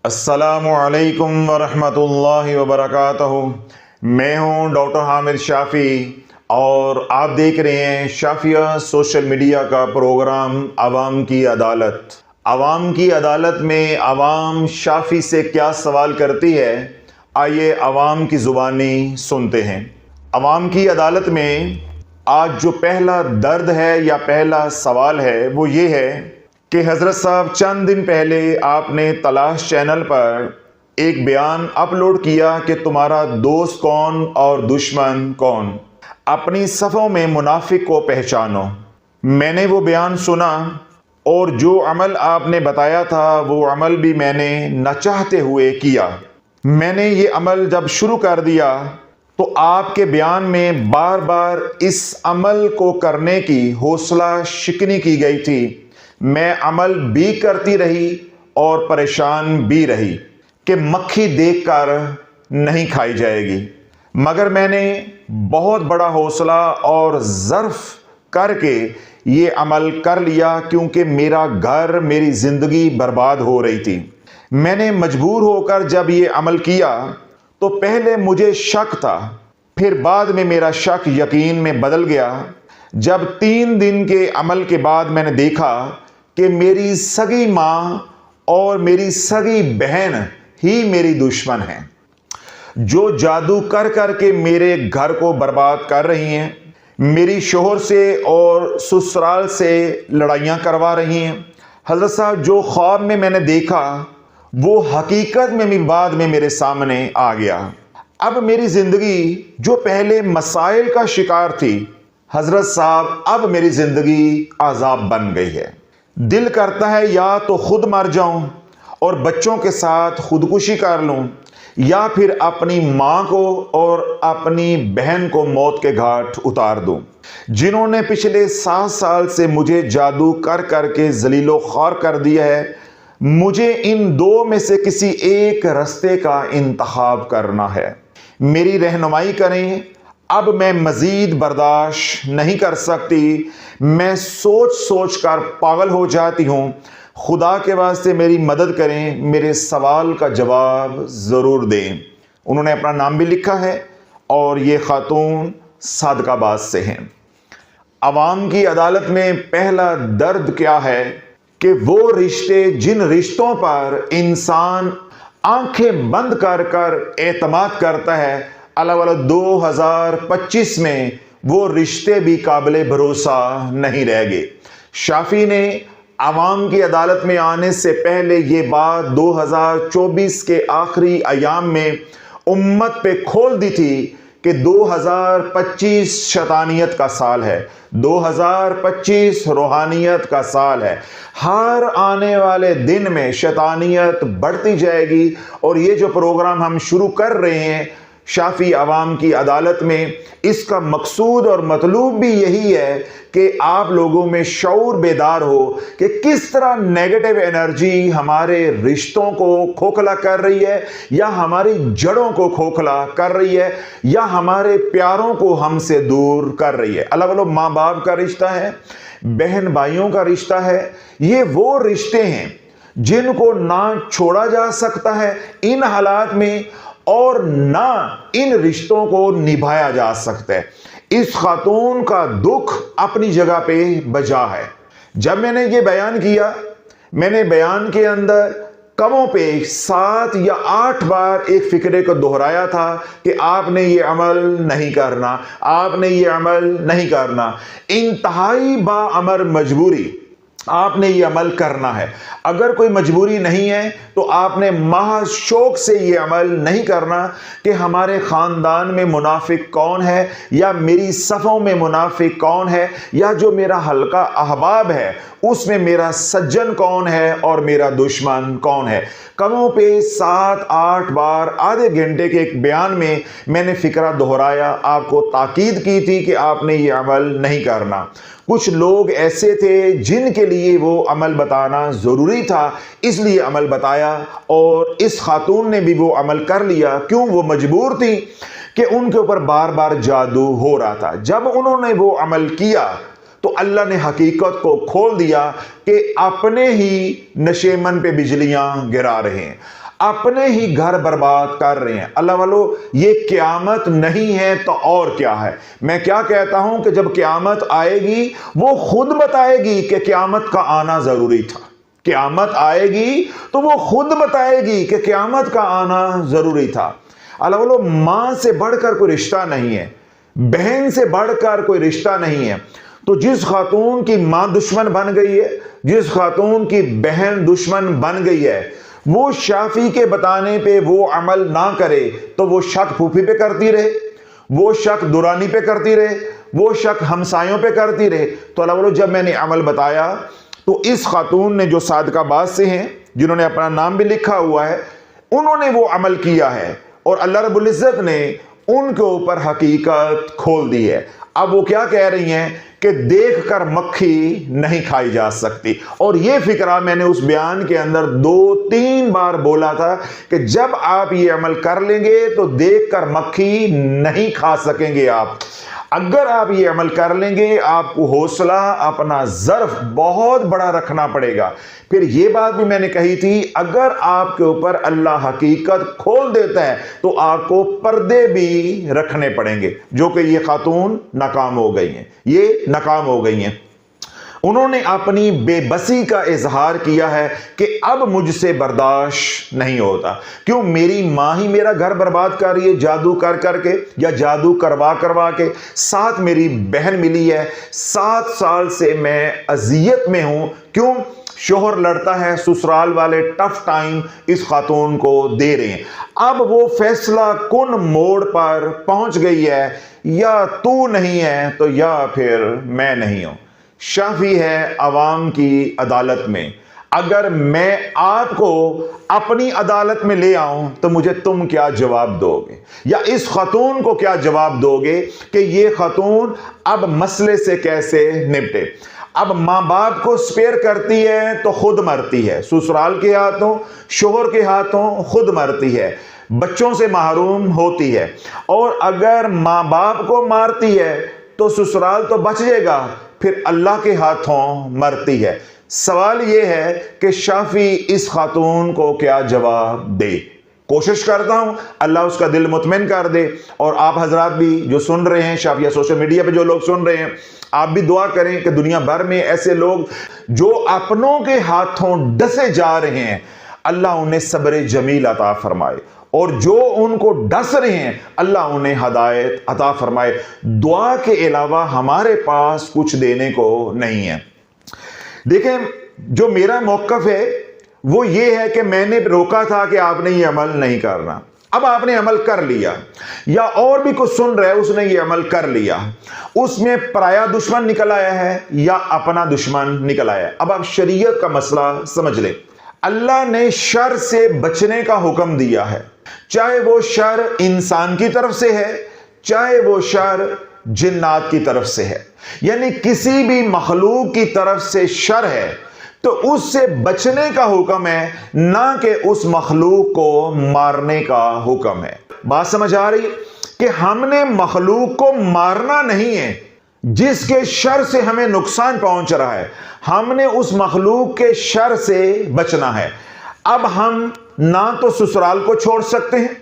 السلام علیکم ورحمۃ اللہ وبرکاتہ۔ میں ہوں ڈاکٹر حامد شافی اور آپ دیکھ رہے ہیں شافیہ سوشل میڈیا کا پروگرام عوام کی عدالت۔ عوام کی عدالت میں عوام شافی سے کیا سوال کرتی ہے، آئیے عوام کی زبانی سنتے ہیں۔ عوام کی عدالت میں آج جو پہلا درد ہے یا پہلا سوال ہے وہ یہ ہے کہ حضرت صاحب چند دن پہلے آپ نے تلاش چینل پر ایک بیان اپلوڈ کیا کہ تمہارا دوست کون اور دشمن کون، اپنی صفوں میں منافق کو پہچانو۔ میں نے وہ بیان سنا اور جو عمل آپ نے بتایا تھا وہ عمل بھی میں نے نہ چاہتے ہوئے کیا۔ میں نے یہ عمل جب شروع کر دیا تو آپ کے بیان میں بار بار اس عمل کو کرنے کی حوصلہ شکنی کی گئی تھی۔ میں عمل بھی کرتی رہی اور پریشان بھی رہی کہ مکھی دیکھ کر نہیں کھائی جائے گی، مگر میں نے بہت بڑا حوصلہ اور ظرف کر کے یہ عمل کر لیا کیونکہ میرا گھر، میری زندگی برباد ہو رہی تھی۔ میں نے مجبور ہو کر جب یہ عمل کیا تو پہلے مجھے شک تھا، پھر بعد میں میرا شک یقین میں بدل گیا جب 3 دن کے عمل کے بعد میں نے دیکھا کہ میری سگی ماں اور میری سگی بہن ہی میری دشمن ہیں، جو جادو کر کر کے میرے گھر کو برباد کر رہی ہیں، میری شوہر سے اور سسرال سے لڑائیاں کروا رہی ہیں۔ حضرت صاحب جو خواب میں نے دیکھا وہ حقیقت میں بھی بعد میں میرے سامنے آ گیا۔ اب میری زندگی جو پہلے مسائل کا شکار تھی، حضرت صاحب اب میری زندگی عذاب بن گئی ہے۔ دل کرتا ہے یا تو خود مر جاؤں اور بچوں کے ساتھ خودکشی کر لوں، یا پھر اپنی ماں کو اور اپنی بہن کو موت کے گھاٹ اتار دوں، جنہوں نے پچھلے 7 سال سے مجھے جادو کر کر کے ذلیل و خوار کر دیا ہے۔ مجھے ان 2 میں سے کسی ایک رستے کا انتخاب کرنا ہے۔ میری رہنمائی کریں، اب میں مزید برداشت نہیں کر سکتی۔ میں سوچ سوچ کر پاگل ہو جاتی ہوں۔ خدا کے واسطے میری مدد کریں، میرے سوال کا جواب ضرور دیں۔ انہوں نے اپنا نام بھی لکھا ہے اور یہ خاتون صادق آباد سے ہیں۔ عوام کی عدالت میں پہلا درد کیا ہے کہ وہ رشتے، جن رشتوں پر انسان آنکھیں بند کر کر اعتماد کرتا ہے، اللہ 2025 میں وہ رشتے بھی قابل بھروسہ نہیں رہ گئے۔ شافی نے عوام کی عدالت میں آنے سے پہلے یہ بات 2024 کے آخری ایام میں امت پہ کھول دی تھی کہ 2025 شیطانیت کا سال ہے، 2025 روحانیت کا سال ہے۔ ہر آنے والے دن میں شیطانیت بڑھتی جائے گی، اور یہ جو پروگرام ہم شروع کر رہے ہیں شافی عوام کی عدالت میں، اس کا مقصود اور مطلوب بھی یہی ہے کہ آپ لوگوں میں شعور بیدار ہو کہ کس طرح نیگیٹو انرجی ہمارے رشتوں کو کھوکھلا کر رہی ہے، یا ہماری جڑوں کو کھوکھلا کر رہی ہے، یا ہمارے پیاروں کو ہم سے دور کر رہی ہے۔ الگ الگ ماں باپ کا رشتہ ہے، بہن بھائیوں کا رشتہ ہے، یہ وہ رشتے ہیں جن کو نہ چھوڑا جا سکتا ہے ان حالات میں، اور نہ ان رشتوں کو نبھایا جا سکتا ہے۔ اس خاتون کا دکھ اپنی جگہ پہ بجا ہے۔ جب میں نے یہ بیان کیا، میں نے بیان کے اندر کموں پہ 7 یا 8 بار ایک فکرے کو دہرایا تھا کہ آپ نے یہ عمل نہیں کرنا، آپ نے یہ عمل نہیں کرنا۔ انتہائی باامر مجبوری آپ نے یہ عمل کرنا ہے۔ اگر کوئی مجبوری نہیں ہے تو آپ نے محض شوق سے یہ عمل نہیں کرنا کہ ہمارے خاندان میں منافق کون ہے، یا میری صفوں میں منافق کون ہے، یا جو میرا حلقہ احباب ہے اس میں میرا سجن کون ہے اور میرا دشمن کون ہے۔ کموں پہ 7-8 بار آدھے گھنٹے کے ایک بیان میں میں نے فکرہ دہرایا، آپ کو تاکید کی تھی کہ آپ نے یہ عمل نہیں کرنا۔ کچھ لوگ ایسے تھے جن کے لیے وہ عمل بتانا ضروری تھا، اس لیے عمل بتایا، اور اس خاتون نے بھی وہ عمل کر لیا۔ کیوں؟ وہ مجبور تھی کہ ان کے اوپر بار بار جادو ہو رہا تھا۔ جب انہوں نے وہ عمل کیا تو اللہ نے حقیقت کو کھول دیا کہ اپنے ہی نشیمن پہ بجلیاں گرا رہے ہیں۔ अपने ही घर बर्बाद कर रहे हैं। अल्लाह वालों, ये क़यामत नहीं है तो और क्या है। मैं क्या कहता हूं कि जब क़यामत आएगी वो खुद बताएगी कि क़यामत का आना जरूरी था। क़यामत आएगी तो वो खुद बताएगी कि क़यामत का आना जरूरी था। अल्लाह वालों, मां से बढ़कर कोई रिश्ता नहीं है, बहन से बढ़कर कोई रिश्ता नहीं है। तो जिस खातून की मां दुश्मन बन गई है, जिस खातून की बहन दुश्मन बन गई है, वो शाफी के बताने पे वो अमल ना करे तो वो शक फूफी पे करती रहे, वो शक दुरानी पे करती रहे, वो शक हमसायों पे करती रहे। तो अल्लाह वालों, जब मैंने अमल बताया तो इस खातून ने जो सादकाबाद से हैं, जिन्होंने अपना नाम भी लिखा हुआ है, उन्होंने वो अमल किया है और अल्लाह रब्बुल इज्जत ने उनके ऊपर हकीकत खोल दी है। अब वो क्या कह रही हैं कि देखकर मक्खी नहीं खाई जा सकती। और ये फिक्रा मैंने उस बयान के अंदर 2-3 बार बोला था कि जब आप ये अमल कर लेंगे तो देखकर मक्खी नहीं खा सकेंगे आप। अगर आप ये अमल कर लेंगे, आपको हौसला अपना ज़र्फ बहुत बड़ा रखना पड़ेगा। फिर ये बात भी मैंने कही थी, अगर आपके ऊपर अल्लाह हकीकत खोल देता है तो आपको पर्दे भी रखने पड़ेंगे, जो कि ये खातून नाकाम हो गई हैं, ये नाकाम हो गई हैं। उन्होंने अपनी बेबसी का इजहार किया है कि अब मुझसे बर्दाश्त नहीं होता। क्यों? मेरी माँ ही मेरा घर बर्बाद कर रही है जादू कर करके या जादू करवा करवा के। साथ मेरी बहन मिली है, 7 साल से मैं अजियत में हूं। क्यों? शोहर लड़ता है, ससुराल वाले टफ टाइम इस खातून को दे रहे हैं। अब वो फैसला कुन मोड़ पर पहुंच गई है, या तू नहीं है तो या फिर मैं नहीं हूं। शाफी है अवाम की अदालत में। अगर मैं आपको अपनी अदालत में ले आऊं तो मुझे तुम क्या जवाब दोगे, या इस खातून को क्या जवाब दोगे कि ये खातून अब मसले से कैसे निपटे। अब माँ बाप को स्पेयर करती है तो खुद मरती है, ससुराल के हाथों, शोहर के हाथों खुद मरती है, बच्चों से महरूम होती है। और अगर माँ बाप को मारती है तो ससुराल तो बच जाएगा, फिर अल्लाह के हाथों मरती है। सवाल यह है कि शाफी इस खातून को क्या जवाब दे। कोशिश करता हूं अल्लाह उसका दिल मुतमइन कर दे। और आप हजरात भी जो सुन रहे हैं, शाफिया सोशल मीडिया पे जो लोग सुन रहे हैं, आप भी दुआ करें कि दुनिया भर में ऐसे लोग जो अपनों के हाथों डसे जा रहे हैं, अल्लाह उन्हें सब्र जमील अता फरमाए, और जो उनको डस रहे हैं अल्लाह उन्हें हदायत अता फरमाए। दुआ के अलावा हमारे पास कुछ देने को नहीं है। देखें, जो मेरा मौक़िफ़ है वो ये है कि मैंने रोका था कि आपने ये अमल नहीं करना, अब आपने अमल कर लिया, या और भी कुछ सुन रहा है उसने ये अमल कर लिया, उसमें पराया दुश्मन निकल आया है या अपना दुश्मन निकल आया है। अब आप शरीयत का मसला समझ लें। अल्लाह ने शर से बचने का हुक्म दिया है, चाहे वो शर इंसान की तरफ से है, चाहे वो शर जिन्नात की तरफ से है। यानी किसी भी मखलूक की तरफ से शर है तो उससे बचने का हुक्म है, ना कि उस मखलूक को मारने का हुक्म है। बात समझ आ रही है कि हमने मखलूक को मारना नहीं है जिसके शर से हमें नुकसान पहुंच रहा है, हमने उस मखलूक के शर से बचना है। अब हम ना तो ससुराल को छोड़ सकते हैं,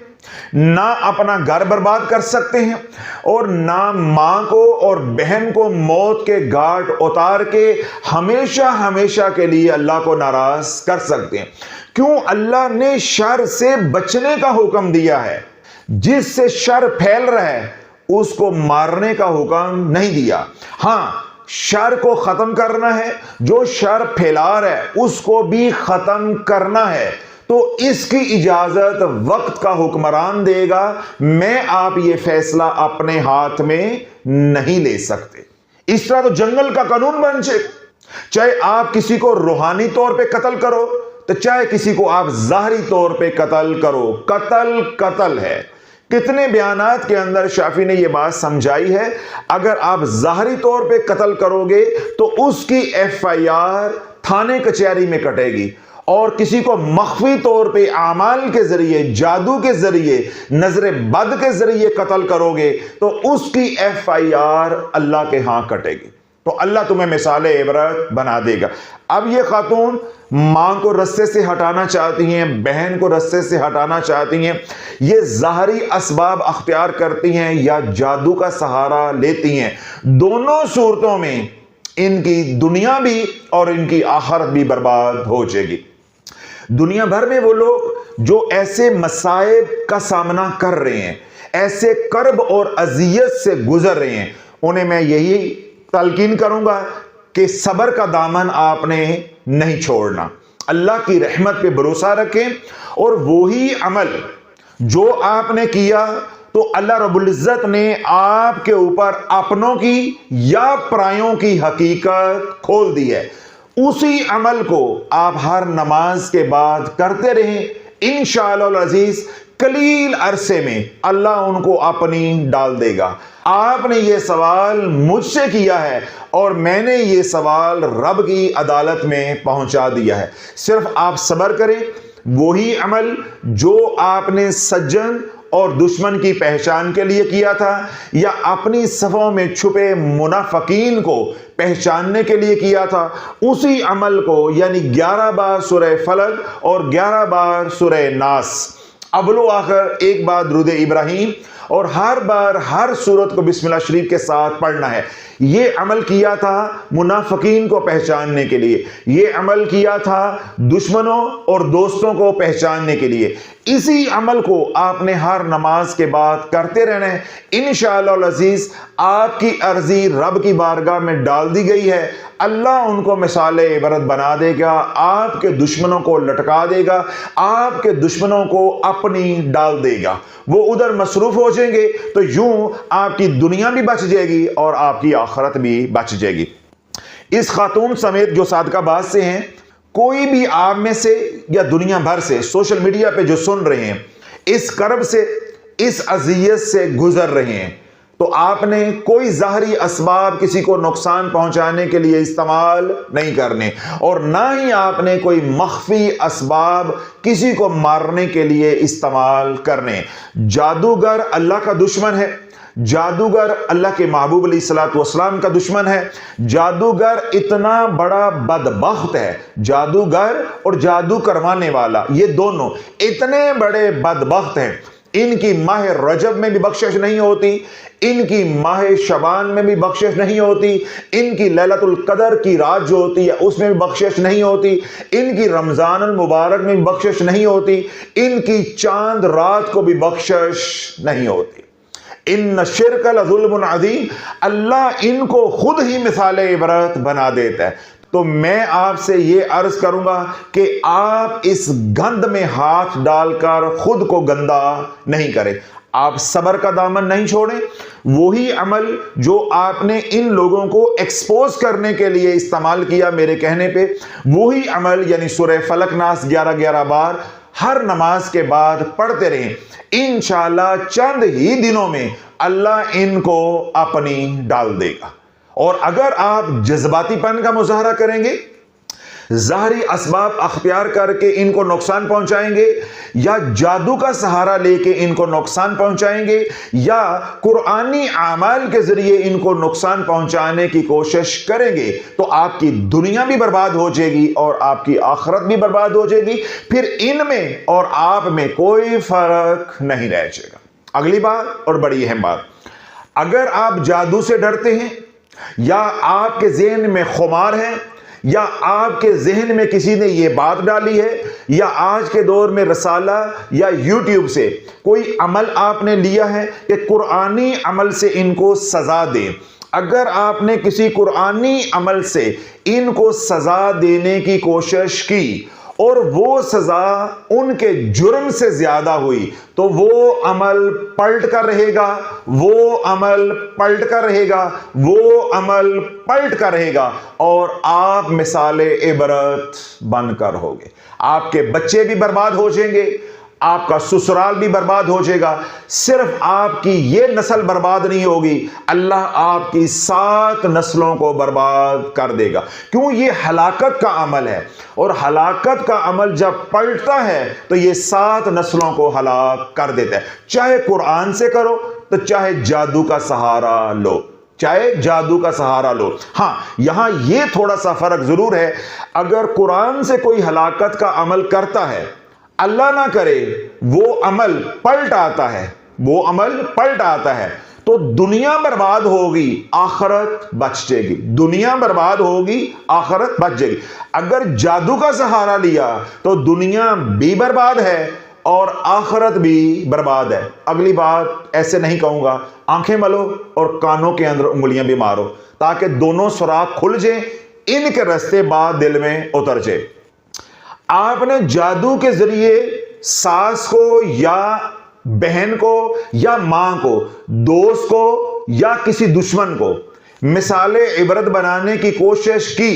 ना अपना घर बर्बाद कर सकते हैं, और ना मां को और बहन को मौत के घाट उतार के हमेशा हमेशा के लिए अल्लाह को नाराज कर सकते हैं। क्यों? अल्लाह ने शर से बचने का हुक्म दिया है। जिससे शर फैल रहा है उसको मारने का हुक्म नहीं दिया। हां, शर को खत्म करना है, जो शर फैला रहा है उसको भी खत्म करना है, तो इसकी इजाजत वक्त का हुक्मरान देगा। मैं आप ये फैसला अपने हाथ में नहीं ले सकते। इस तरह तो जंगल का कानून बन जाए, चाहे आप किसी को रूहानी तौर पे कत्ल करो तो चाहे किसी को आप ज़ाहरी तौर पे कत्ल करो, कत्ल कत्ल है। कितने बयानात के अंदर शाफी ने यह बात समझाई है, अगर आप ज़ाहरी तौर पे कत्ल करोगे तो उसकी FIR थाने कचहरी में कटेगी, और किसी को मख्फी तौर पे आमाल के जरिए, जादू के जरिए, नजर बद के जरिए कत्ल करोगे तो उसकी FIR अल्लाह के हां कटेगी। تو اللہ تمہیں مثال عبرت بنا دے گا۔ اب یہ خاتون ماں کو رستے سے ہٹانا چاہتی ہیں، بہن کو رستے سے ہٹانا چاہتی ہیں، یہ ظاہری اسباب اختیار کرتی ہیں یا جادو کا سہارا لیتی ہیں، دونوں صورتوں میں ان کی دنیا بھی اور ان کی آخرت بھی برباد ہو جائے گی۔ دنیا بھر میں وہ لوگ جو ایسے مصائب کا سامنا کر رہے ہیں، ایسے کرب اور اذیت سے گزر رہے ہیں، انہیں میں یہی تلقین کروں گا کہ صبر کا دامن آپ نے نہیں چھوڑنا، اللہ کی رحمت پہ بھروسہ رکھیں، اور وہی عمل جو آپ نے کیا تو اللہ رب العزت نے آپ کے اوپر اپنوں کی یا پرایوں کی حقیقت کھول دی ہے، اسی عمل کو آپ ہر نماز کے بعد کرتے رہیں، انشاءاللہ العزیز قلیل عرصے میں اللہ ان کو اپنی ڈال دے گا۔ آپ نے یہ سوال مجھ سے کیا ہے اور میں نے یہ سوال رب کی عدالت میں پہنچا دیا ہے، صرف آپ صبر کریں، وہی عمل جو آپ نے سجن اور دشمن کی پہچان کے لیے کیا تھا یا اپنی صفوں میں چھپے منافقین کو پہچاننے کے لیے کیا تھا، اسی عمل کو یعنی 11 بار سورہ فلق اور 11 بار سورہ ناس، اول و آخر ایک بار درود ابراہیم، اور ہر بار ہر سورت کو بسم اللہ شریف کے ساتھ پڑھنا ہے۔ یہ عمل کیا تھا منافقین کو پہچاننے کے لیے، یہ عمل کیا تھا دشمنوں اور دوستوں کو پہچاننے کے لیے، اسی عمل کو آپ نے ہر نماز کے بعد کرتے رہنا ہے۔ انشاءاللہ العزیز آپ کی عرضی رب کی بارگاہ میں ڈال دی گئی ہے، اللہ ان کو مثال عبرت بنا دے گا، آپ کے دشمنوں کو لٹکا دے گا، آپ کے دشمنوں کو اپنی ڈال دے گا، وہ ادھر مصروف ہو جائیں گے، تو یوں آپ کی دنیا بھی بچ جائے گی اور آپ کی آخرت بھی بچ جائے گی۔ اس خاتون سمیت جو صادقہ باز سے ہیں، کوئی بھی آپ میں سے یا دنیا بھر سے سوشل میڈیا پہ جو سن رہے ہیں، اس کرب سے اس اذیت سے گزر رہے ہیں، تو آپ نے کوئی ظاہری اسباب کسی کو نقصان پہنچانے کے لیے استعمال نہیں کرنے، اور نہ ہی آپ نے کوئی مخفی اسباب کسی کو مارنے کے لیے استعمال کرنے۔ جادوگر اللہ کا دشمن ہے، جادوگر اللہ کے محبوب علیہ الصلوۃ والسلام کا دشمن ہے، جادوگر اتنا بڑا بدبخت ہے، جادوگر اور جادو کروانے والا یہ دونوں اتنے بڑے بدبخت ہیں، ان کی ماہ رجب میں بھی بخشش نہیں ہوتی، ان کی ماہ شعبان میں بھی بخشش نہیں ہوتی، ان کی لیلۃ القدر کی رات جو ہوتی ہے اس میں بھی بخشش نہیں ہوتی، ان کی رمضان المبارک میں بھی بخشش نہیں ہوتی، ان کی چاند رات کو بھی بخشش نہیں ہوتی۔ ان شرک لظلم عظیم، اللہ ان کو خود ہی مثال عبرت بنا دیتا ہے۔ تو میں آپ سے یہ عرض کروں گا کہ آپ اس گند میں ہاتھ ڈال کر خود کو گندا نہیں کریں، آپ صبر کا دامن نہیں چھوڑیں، وہی عمل جو آپ نے ان لوگوں کو ایکسپوز کرنے کے لیے استعمال کیا میرے کہنے پہ، وہی عمل یعنی سورہ فلق ناس 11 بار ہر نماز کے بعد پڑھتے رہیں، انشاءاللہ چند ہی دنوں میں اللہ ان کو اپنی ڈال دے گا۔ اور اگر آپ جذباتی پن کا مظاہرہ کریں گے، ظاہری اسباب اختیار کر کے ان کو نقصان پہنچائیں گے، یا جادو کا سہارا لے کے ان کو نقصان پہنچائیں گے، یا قرآنی اعمال کے ذریعے ان کو نقصان پہنچانے کی کوشش کریں گے، تو آپ کی دنیا بھی برباد ہو جائے گی اور آپ کی آخرت بھی برباد ہو جائے گی، پھر ان میں اور آپ میں کوئی فرق نہیں رہ جائے گا۔ اگلی بات اور بڑی اہم بات، اگر آپ جادو سے ڈرتے ہیں، یا آپ کے ذہن میں خمار ہے، یا آپ کے ذہن میں کسی نے یہ بات ڈالی ہے، یا آج کے دور میں رسالہ یا یوٹیوب سے کوئی عمل آپ نے لیا ہے کہ قرآنی عمل سے ان کو سزا دیں، اگر آپ نے کسی قرآنی عمل سے ان کو سزا دینے کی کوشش کی اور وہ سزا ان کے جرم سے زیادہ ہوئی، تو وہ عمل پلٹ کر رہے گا، وہ عمل پلٹ کر رہے گا، وہ عمل پلٹ کر رہے گا، اور آپ مثال عبرت بن کر ہوگے۔ آپ کے بچے بھی برباد ہو جائیں گے، آپ کا سسرال بھی برباد ہو جائے گا، صرف آپ کی یہ نسل برباد نہیں ہوگی، اللہ آپ کی 7 نسلوں کو برباد کر دے گا، کیوں یہ ہلاکت کا عمل ہے، اور ہلاکت کا عمل جب پلٹتا ہے تو یہ 7 نسلوں کو ہلاک کر دیتا ہے، چاہے قرآن سے کرو تو چاہے جادو کا سہارا لو۔ چاہے جادو کا سہارا لو۔ ہاں یہاں یہ تھوڑا سا فرق ضرور ہے، اگر قرآن سے کوئی ہلاکت کا عمل کرتا ہے، اللہ نہ کرے وہ عمل پلٹ آتا ہے، وہ عمل پلٹ آتا ہے، تو دنیا برباد ہوگی، آخرت بچ جائے گی، دنیا برباد ہوگی، آخرت بچ جائے گی۔ اگر جادو کا سہارا لیا تو دنیا بھی برباد ہے اور آخرت بھی برباد ہے۔ اگلی بات ایسے نہیں کہوں گا، آنکھیں ملو اور کانوں کے اندر انگلیاں بھی مارو تاکہ دونوں سوراخ کھل جائیں، ان کے رستے بات دل میں اتر جائے۔ آپ نے جادو کے ذریعے ساس کو یا بہن کو یا ماں کو، دوست کو یا کسی دشمن کو مثال عبرت بنانے کی کوشش کی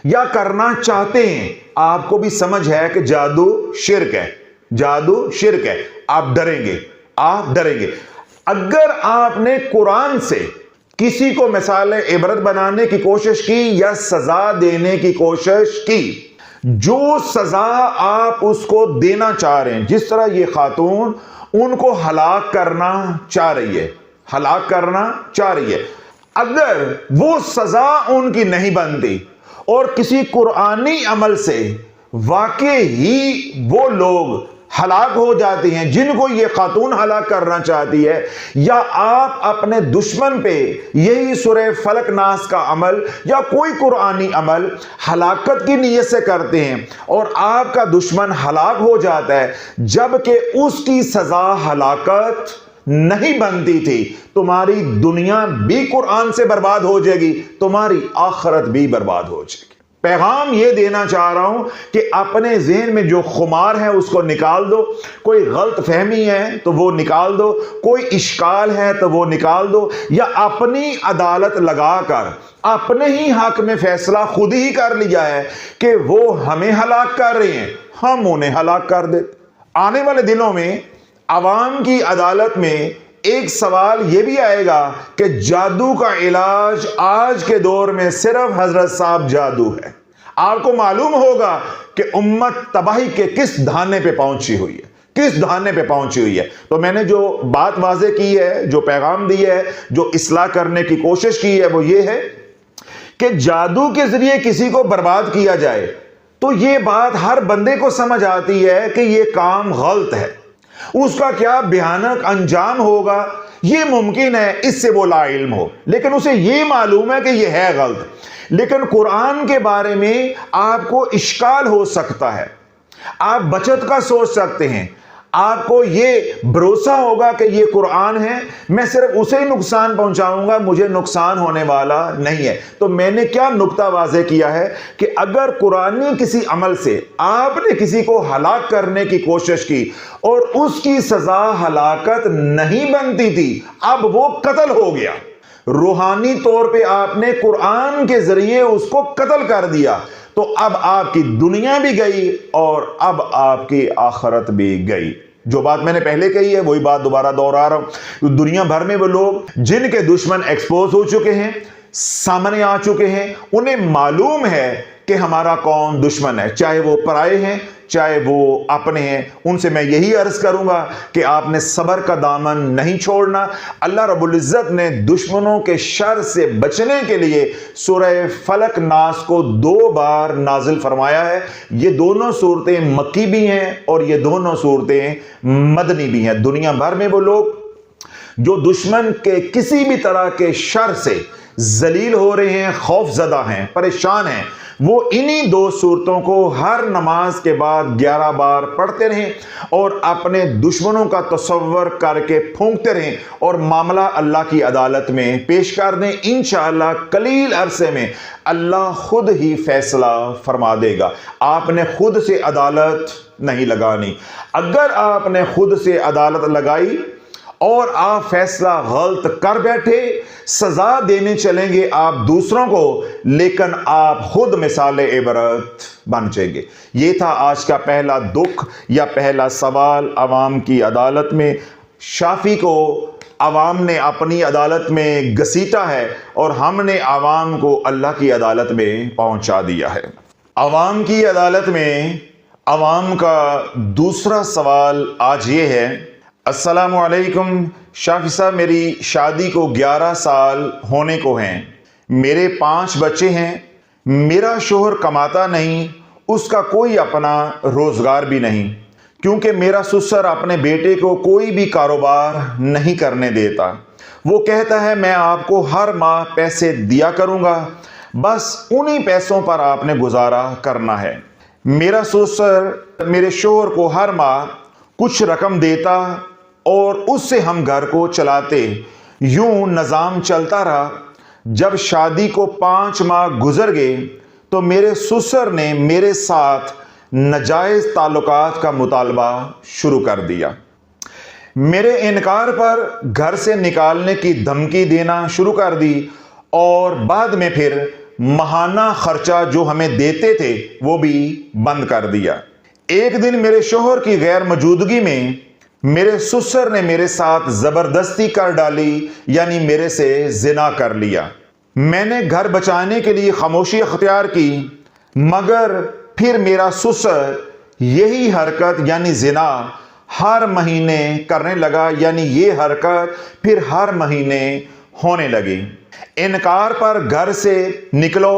یا کرنا چاہتے ہیں، آپ کو بھی سمجھ ہے کہ جادو شرک ہے، جادو شرک ہے، آپ ڈریں گے، آپ ڈریں گے۔ اگر آپ نے قرآن سے کسی کو مثال عبرت بنانے کی کوشش کی یا سزا دینے کی کوشش کی، جو سزا آپ اس کو دینا چاہ رہے ہیں، جس طرح یہ خاتون ان کو ہلاک کرنا چاہ رہی ہے، ہلاک کرنا چاہ رہی ہے، اگر وہ سزا ان کی نہیں بنتی اور کسی قرآنی عمل سے واقعی ہی وہ لوگ ہلاک ہو جاتے ہیں جن کو یہ خاتون ہلاک کرنا چاہتی ہے، یا آپ اپنے دشمن پہ یہی سورہ فلق ناس کا عمل یا کوئی قرآنی عمل ہلاکت کی نیت سے کرتے ہیں اور آپ کا دشمن ہلاک ہو جاتا ہے جبکہ اس کی سزا ہلاکت نہیں بنتی تھی، تمہاری دنیا بھی قرآن سے برباد ہو جائے گی، تمہاری آخرت بھی برباد ہو جائے گی۔ پیغام یہ دینا چاہ رہا ہوں کہ اپنے ذہن میں جو خمار ہے اس کو نکال دو، کوئی غلط فہمی ہے تو وہ نکال دو، کوئی اشکال ہے تو وہ نکال دو، یا اپنی عدالت لگا کر اپنے ہی حق میں فیصلہ خود ہی کر لیا ہے کہ وہ ہمیں ہلاک کر رہے ہیں، ہم انہیں ہلاک کر دیتے۔ آنے والے دنوں میں عوام کی عدالت میں ایک سوال یہ بھی آئے گا کہ جادو کا علاج آج کے دور میں صرف حضرت صاحب جادو ہے۔ آپ کو معلوم ہوگا کہ امت تباہی کے کس دھانے پہ پہنچی ہوئی ہے، کس دھانے پہ پہنچی ہوئی ہے۔ تو میں نے جو بات واضح کی ہے، جو پیغام دی ہے، جو اصلاح کرنے کی کوشش کی ہے، وہ یہ ہے کہ جادو کے ذریعے کسی کو برباد کیا جائے تو یہ بات ہر بندے کو سمجھ آتی ہے کہ یہ کام غلط ہے، اس کا کیا بھیانک انجام ہوگا یہ ممکن ہے، اس سے وہ لا علم ہو، لیکن اسے یہ معلوم ہے کہ یہ ہے غلط۔ لیکن قرآن کے بارے میں آپ کو اشکال ہو سکتا ہے، آپ بچت کا سوچ سکتے ہیں، آپ کو یہ بھروسہ ہوگا کہ یہ قرآن ہے، میں صرف اسے نقصان پہنچاؤں گا، مجھے نقصان ہونے والا نہیں ہے۔ تو میں نے کیا نقطہ واضح کیا ہے کہ اگر قرآنی کسی عمل سے آپ نے کسی کو ہلاک کرنے کی کوشش کی اور اس کی سزا ہلاکت نہیں بنتی تھی، اب وہ قتل ہو گیا، روحانی طور پہ آپ نے قرآن کے ذریعے اس کو قتل کر دیا، تو اب آپ کی دنیا بھی گئی اور اب آپ کی آخرت بھی گئی۔ جو بات میں نے پہلے کہی ہے وہی بات دوبارہ دوہرا رہا ہوں۔ دنیا بھر میں وہ لوگ جن کے دشمن ایکسپوز ہو چکے ہیں، سامنے آ چکے ہیں، انہیں معلوم ہے کہ ہمارا کون دشمن ہے، چاہے وہ پرائے ہیں چاہے وہ اپنے ہیں۔ ان سے میں یہی عرض کروں گا کہ آپ نے صبر کا دامن نہیں چھوڑنا۔ اللہ رب العزت نے دشمنوں کے شر سے بچنے کے لیے سورہ فلق ناس کو 2 بار نازل فرمایا ہے۔ یہ دونوں صورتیں مکی بھی ہیں اور یہ دونوں صورتیں مدنی بھی ہیں۔ دنیا بھر میں وہ لوگ جو دشمن کے کسی بھی طرح کے شر سے ذلیل ہو رہے ہیں، خوف زدہ ہیں، پریشان ہیں، وہ انہی 2 صورتوں کو ہر نماز کے بعد 11 بار پڑھتے رہیں اور اپنے دشمنوں کا تصور کر کے پھونکتے رہیں اور معاملہ اللہ کی عدالت میں پیش کر دیں۔ انشاءاللہ قلیل عرصے میں اللہ خود ہی فیصلہ فرما دے گا۔ آپ نے خود سے عدالت نہیں لگانی۔ اگر آپ نے خود سے عدالت لگائی اور آپ فیصلہ غلط کر بیٹھے، سزا دینے چلیں گے آپ دوسروں کو، لیکن آپ خود مثال عبرت بن جائیں گے۔ یہ تھا آج کا پہلا دکھ یا پہلا سوال عوام کی عدالت میں۔ شافی کو عوام نے اپنی عدالت میں گھسیٹا ہے اور ہم نے عوام کو اللہ کی عدالت میں پہنچا دیا ہے۔ عوام کی عدالت میں عوام کا دوسرا سوال آج یہ ہے، अस्सलामु अलैकुम। शाफी साहब, मेरी शादी को 11 साल होने को हैं। मेरे 5 बच्चे हैं। मेरा शोहर कमाता नहीं, उसका कोई अपना रोज़गार भी नहीं, क्योंकि मेरा ससुर अपने बेटे को कोई भी कारोबार नहीं करने देता। वो कहता है मैं आपको हर माह पैसे दिया करूँगा, बस उन्हीं पैसों पर आपने गुजारा करना है। मेरा ससुर मेरे शोहर को हर माह कुछ रकम देता और उससे हम घर को चलाते। यूं निज़ाम चलता रहा। जब शादी को 5 माह गुजर गए तो मेरे ससुर ने मेरे साथ नाजायज़ ताल्लुकात का मुतालबा शुरू कर दिया। मेरे इनकार पर घर से निकालने की धमकी देना शुरू कर दी और बाद में फिर माहाना खर्चा जो हमें देते थे वो भी बंद कर दिया। एक दिन मेरे शोहर की गैर मौजूदगी में मेरे ससुर ने मेरे साथ जबरदस्ती कर डाली, यानी मेरे से जिना कर लिया। मैंने घर बचाने के लिए खामोशी अख्तियार की, मगर फिर मेरा ससुर यही हरकत यानी जिना हर महीने करने लगा, यानी ये हरकत फिर हर महीने होने लगी। इनकार पर घर से निकलो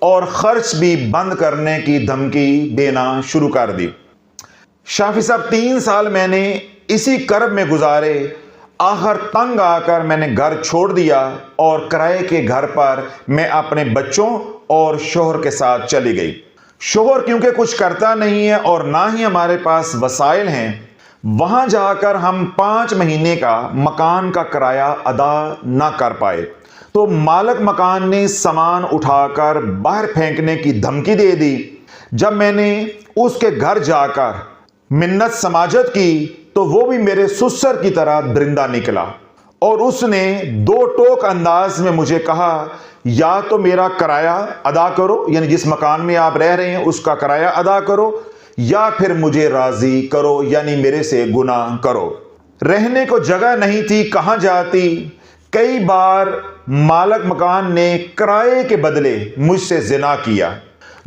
और खर्च भी बंद करने की धमकी देना शुरू कर दी। शाफी साहब, 3 साल मैंने इसी कर्ब में गुजारे। आखिर तंग आकर मैंने घर छोड़ दिया और किराए के घर पर मैं अपने बच्चों और शोहर के साथ चली गई। शोहर क्योंकि कुछ करता नहीं है और ना ही हमारे पास वसाइल हैं, वहां जाकर हम 5 महीने का मकान का किराया अदा ना कर पाए तो मालिक मकान ने सामान उठाकर बाहर फेंकने की धमकी दे दी। जब मैंने उसके घर जाकर मिन्नत समाजत की तो वो भी मेरे ससुर की तरह दरिंदा निकला और उसने 2 टोक अंदाज में मुझे कहा, या तो मेरा किराया अदा करो, यानी जिस मकान में आप रह रहे हैं उसका किराया अदा करो, या फिर मुझे राजी करो, यानी मेरे से गुनाह करो। रहने को जगह नहीं थी, कहां जाती। कई बार मालिक मकान ने किराए के बदले मुझसे जिना किया।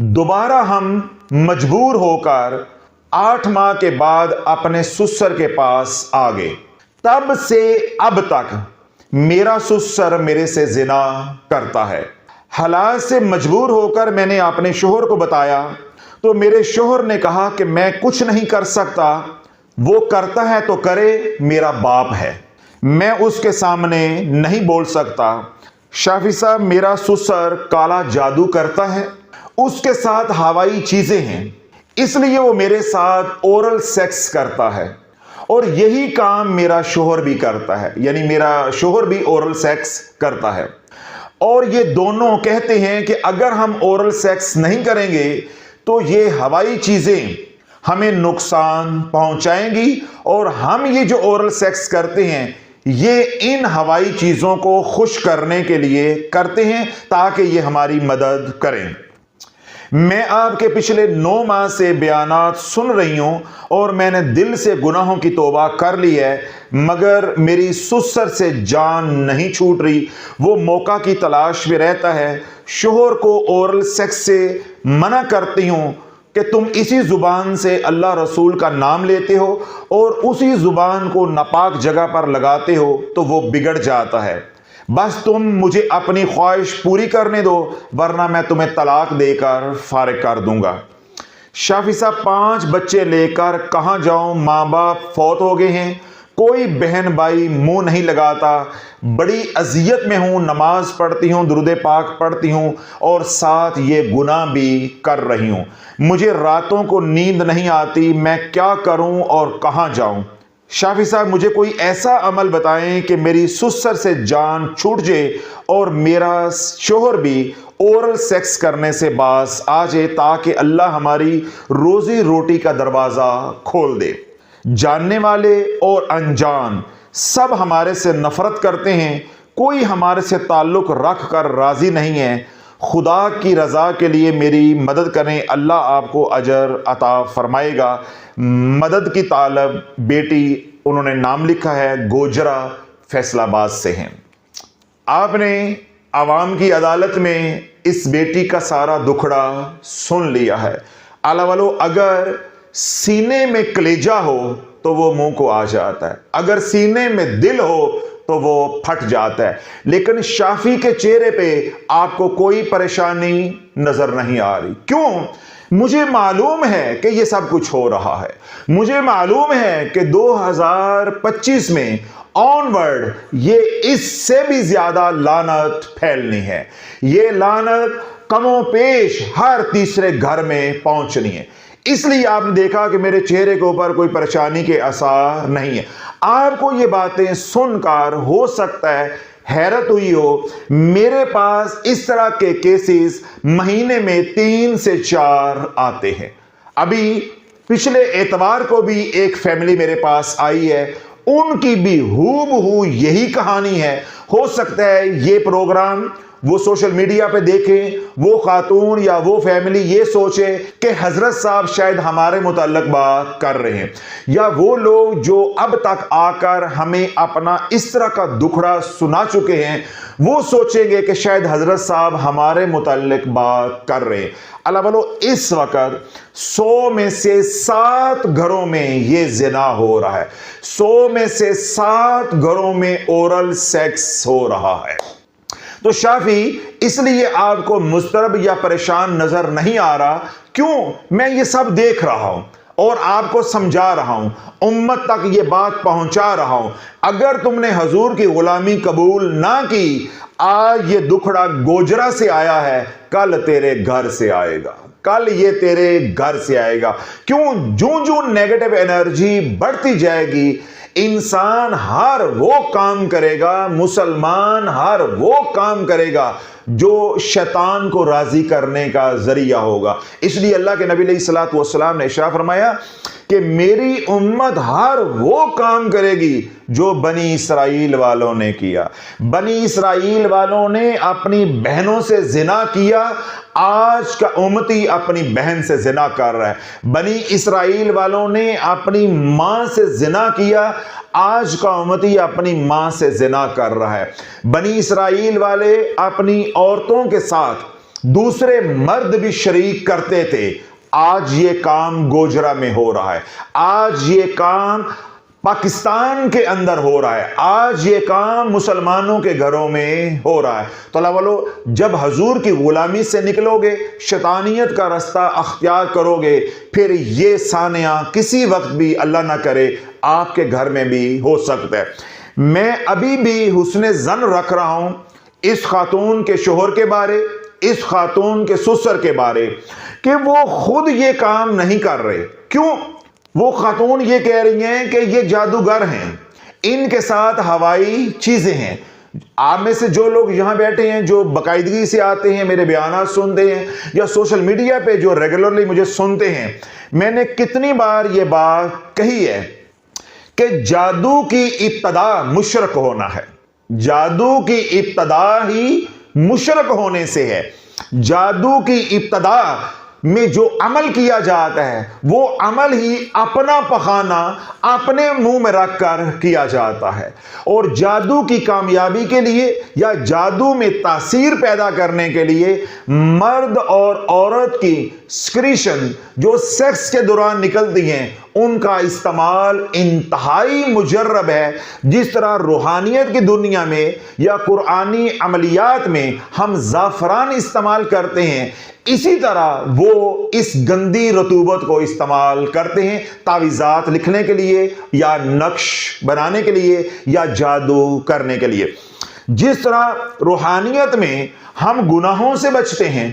दोबारा हम मजबूर होकर 8 माह के बाद अपने ससुर के पास आ गए। तब से अब तक मेरा ससुर मेरे से जिना करता है। हालात से मजबूर होकर मैंने अपने शोहर को बताया तो मेरे शोहर ने कहा कि मैं कुछ नहीं कर सकता, वो करता है तो करे, मेरा बाप है, मैं उसके सामने नहीं बोल सकता। शाफी साहब, मेरा ससुर काला जादू करता है, उसके साथ हवाई चीजें हैं, इसलिए वो मेरे साथ ओरल सेक्स करता है और यही काम मेरा शोहर भी करता है, यानी मेरा शोहर भी ओरल सेक्स करता है। और ये दोनों कहते हैं कि अगर हम ओरल सेक्स नहीं करेंगे तो ये हवाई चीजें हमें नुकसान पहुंचाएंगी और हम ये जो ओरल सेक्स करते हैं ये इन हवाई चीजों को खुश करने के लिए करते हैं ताकि ये हमारी मदद करें। मैं आपके पिछले 9 माह से बयानात सुन रही हूं और मैंने दिल से गुनाहों की तौबा कर ली है, मगर मेरी ससुर से जान नहीं छूट रही। वो मौका की तलाश में रहता है। शोहर को ओरल सेक्स से मना करती हूं कि तुम इसी जुबान से अल्लाह रसूल का नाम लेते हो और उसी जुबान को नापाक जगह पर लगाते हो तो वो बिगड़ जाता है। बस तुम मुझे अपनी ख्वाहिश पूरी करने दो, वरना मैं तुम्हें तलाक देकर फारिग कर दूंगा। शाफी साहब, 5 बच्चे लेकर कहां जाऊं, माँ बाप फौत हो गए हैं, कोई बहन भाई मुंह नहीं लगाता, बड़ी अजियत में हूं, नमाज पढ़ती हूं, दुरूद पाक पढ़ती हूं और साथ ये गुनाह भी कर रही हूं। मुझे रातों को नींद नहीं आती, मैं क्या करूं और कहां जाऊं। शाफी साहब, मुझे कोई ऐसा अमल बताएं कि मेरी ससुर से जान छूट जाए और मेरा शोहर भी ओरल सेक्स करने से बाज आ जाए, ताकि अल्लाह हमारी रोजी रोटी का दरवाज़ा खोल दे। जानने वाले और अनजान सब हमारे से नफरत करते हैं, कोई हमारे से ताल्लुक़ रख कर राज़ी नहीं है। खुदा की रज़ा के लिए मेरी मदद करें, अल्लाह आपको अजर अता फरमाएगा। मदद की तालब बेटी, उन्होंने नाम लिखा है गोजरा, फैसलाबाद से हैं। आपने आवाम की अदालत में इस बेटी का सारा दुखड़ा सुन लिया है। अला वालो, अगर सीने में कलेजा हो تو وہ मुंह को आ जाता है, अगर सीने में दिल हो तो वो फट जाता है। लेकिन शाफी के चेहरे पे आपको कोई परेशानी नजर नहीं आ रही। क्यों? मुझे मालूम है कि ये सब कुछ हो रहा है, मुझे मालूम है कि 2025 में ऑनवर्ड ये इससे भी ज्यादा लानत फैलनी है, ये लानत कमोपेश हर तीसरे घर में पहुंचनी है। इसलिए आपने देखा कि मेरे चेहरे के ऊपर कोई परेशानी के आसार नहीं है। आपको ये बातें सुनकर हो सकता है हैरत हुई हो, मेरे पास इस तरह के केसेस महीने में 3 से 4 आते हैं। अभी पिछले एतवार को भी एक फैमिली मेरे पास आई है, उनकी भी हूबहू यही कहानी है। हो सकता है ये प्रोग्राम वो सोशल मीडिया पे देखें, वो खातून या वो फैमिली ये सोचे कि हजरत साहब शायद हमारे मुताल्लिक बात कर रहे हैं, या वो लोग जो अब तक आकर हमें अपना इस तरह का दुखड़ा सुना चुके हैं वो सोचेंगे कि शायद हजरत साहब हमारे मुताल्लिक बात कर रहे हैं। अल्लाह वालों, इस वक्त 100 में से 7 घरों में ये जिना हो रहा है, 100 में से 7 घरों में ओरल सेक्स हो रहा है। तो शाफी इसलिए आपको मुस्तरब या परेशान नजर नहीं आ रहा। क्यों? मैं ये सब देख रहा हूं और आपको समझा रहा हूं, उम्मत तक ये बात पहुंचा रहा हूं। अगर तुमने हजूर की गुलामी कबूल ना की, आज ये दुखड़ा गोजरा से आया है, कल तेरे घर से आएगा, कल ये तेरे घर से आएगा। क्यों? जो जो नेगेटिव एनर्जी बढ़ती जाएगी, इंसान हर वो काम करेगा, मुसलमान हर वो काम करेगा जो शैतान को राजी करने का जरिया होगा। इसलिए अल्लाह के नबी अलैहिस्सलातु वस्सलाम ने इरशाद फरमाया कि मेरी उम्मत हर वो काम करेगी जो बनी इसराइल वालों ने किया। बनी इसराइल वालों ने अपनी बहनों से जिना किया, आज का उम्मती अपनी बहन से जिना कर रहा है। बनी इसराइल वालों ने अपनी मां से जिना किया, आज का उम्मती अपनी मां से जिना कर रहा है। बनी इसराइल वाले अपनी औरतों के साथ दूसरे मर्द भी शरीक करते थे, आज ये काम गोजरा में हो रहा है, आज ये काम पाकिस्तान के अंदर हो रहा है, आज ये काम मुसलमानों के घरों में हो रहा है। तो अल्लाह वालों, जब हजूर की गुलामी से निकलोगे, शैतानियत का रास्ता अख्तियार करोगे, फिर ये सानिया किसी वक्त भी अल्लाह ना करे आपके घर में भी हो सकता है। मैं अभी भी हुस्ने जन रख रहा हूं इस खातून के शोहर के बारे, इस खातून के ससुर के बारे, कि वो खुद ये काम नहीं कर रहे। क्यों? वो खातून ये कह रही हैं कि ये जादूगर हैं, इनके साथ हवाई चीजें हैं। आप में से जो लोग यहां बैठे हैं, जो बाकायदगी से आते हैं, मेरे बयानात सुनते हैं, या सोशल मीडिया पे जो रेगुलरली मुझे सुनते हैं, मैंने कितनी बार ये बात कही है कि जादू की इब्तदा मुशरक होना है। जादू की इब्तदा ही मुशरक होने से है। जादू की इब्तदा में जो अमल किया जाता है वो अमल ही अपना पखाना अपने मुंह में रखकर किया जाता है। और जादू की कामयाबी के लिए या जादू में तासीर पैदा करने के लिए मर्द और औरत की सिक्रीशन जो सेक्स के दौरान निकलती हैं, उनका इस्तेमाल इंतहाई मुजर्रब है। जिस तरह रूहानियत की दुनिया में या कुरानी अमलियात में हम ज़ाफ़रान इस्तेमाल करते हैं, इसी तरह वो इस गंदी रतूबत को इस्तेमाल करते हैं तावीज़ात लिखने के लिए, या नक्श बनाने के लिए, या जादू करने के लिए। जिस तरह रूहानियत में हम गुनाहों से बचते हैं,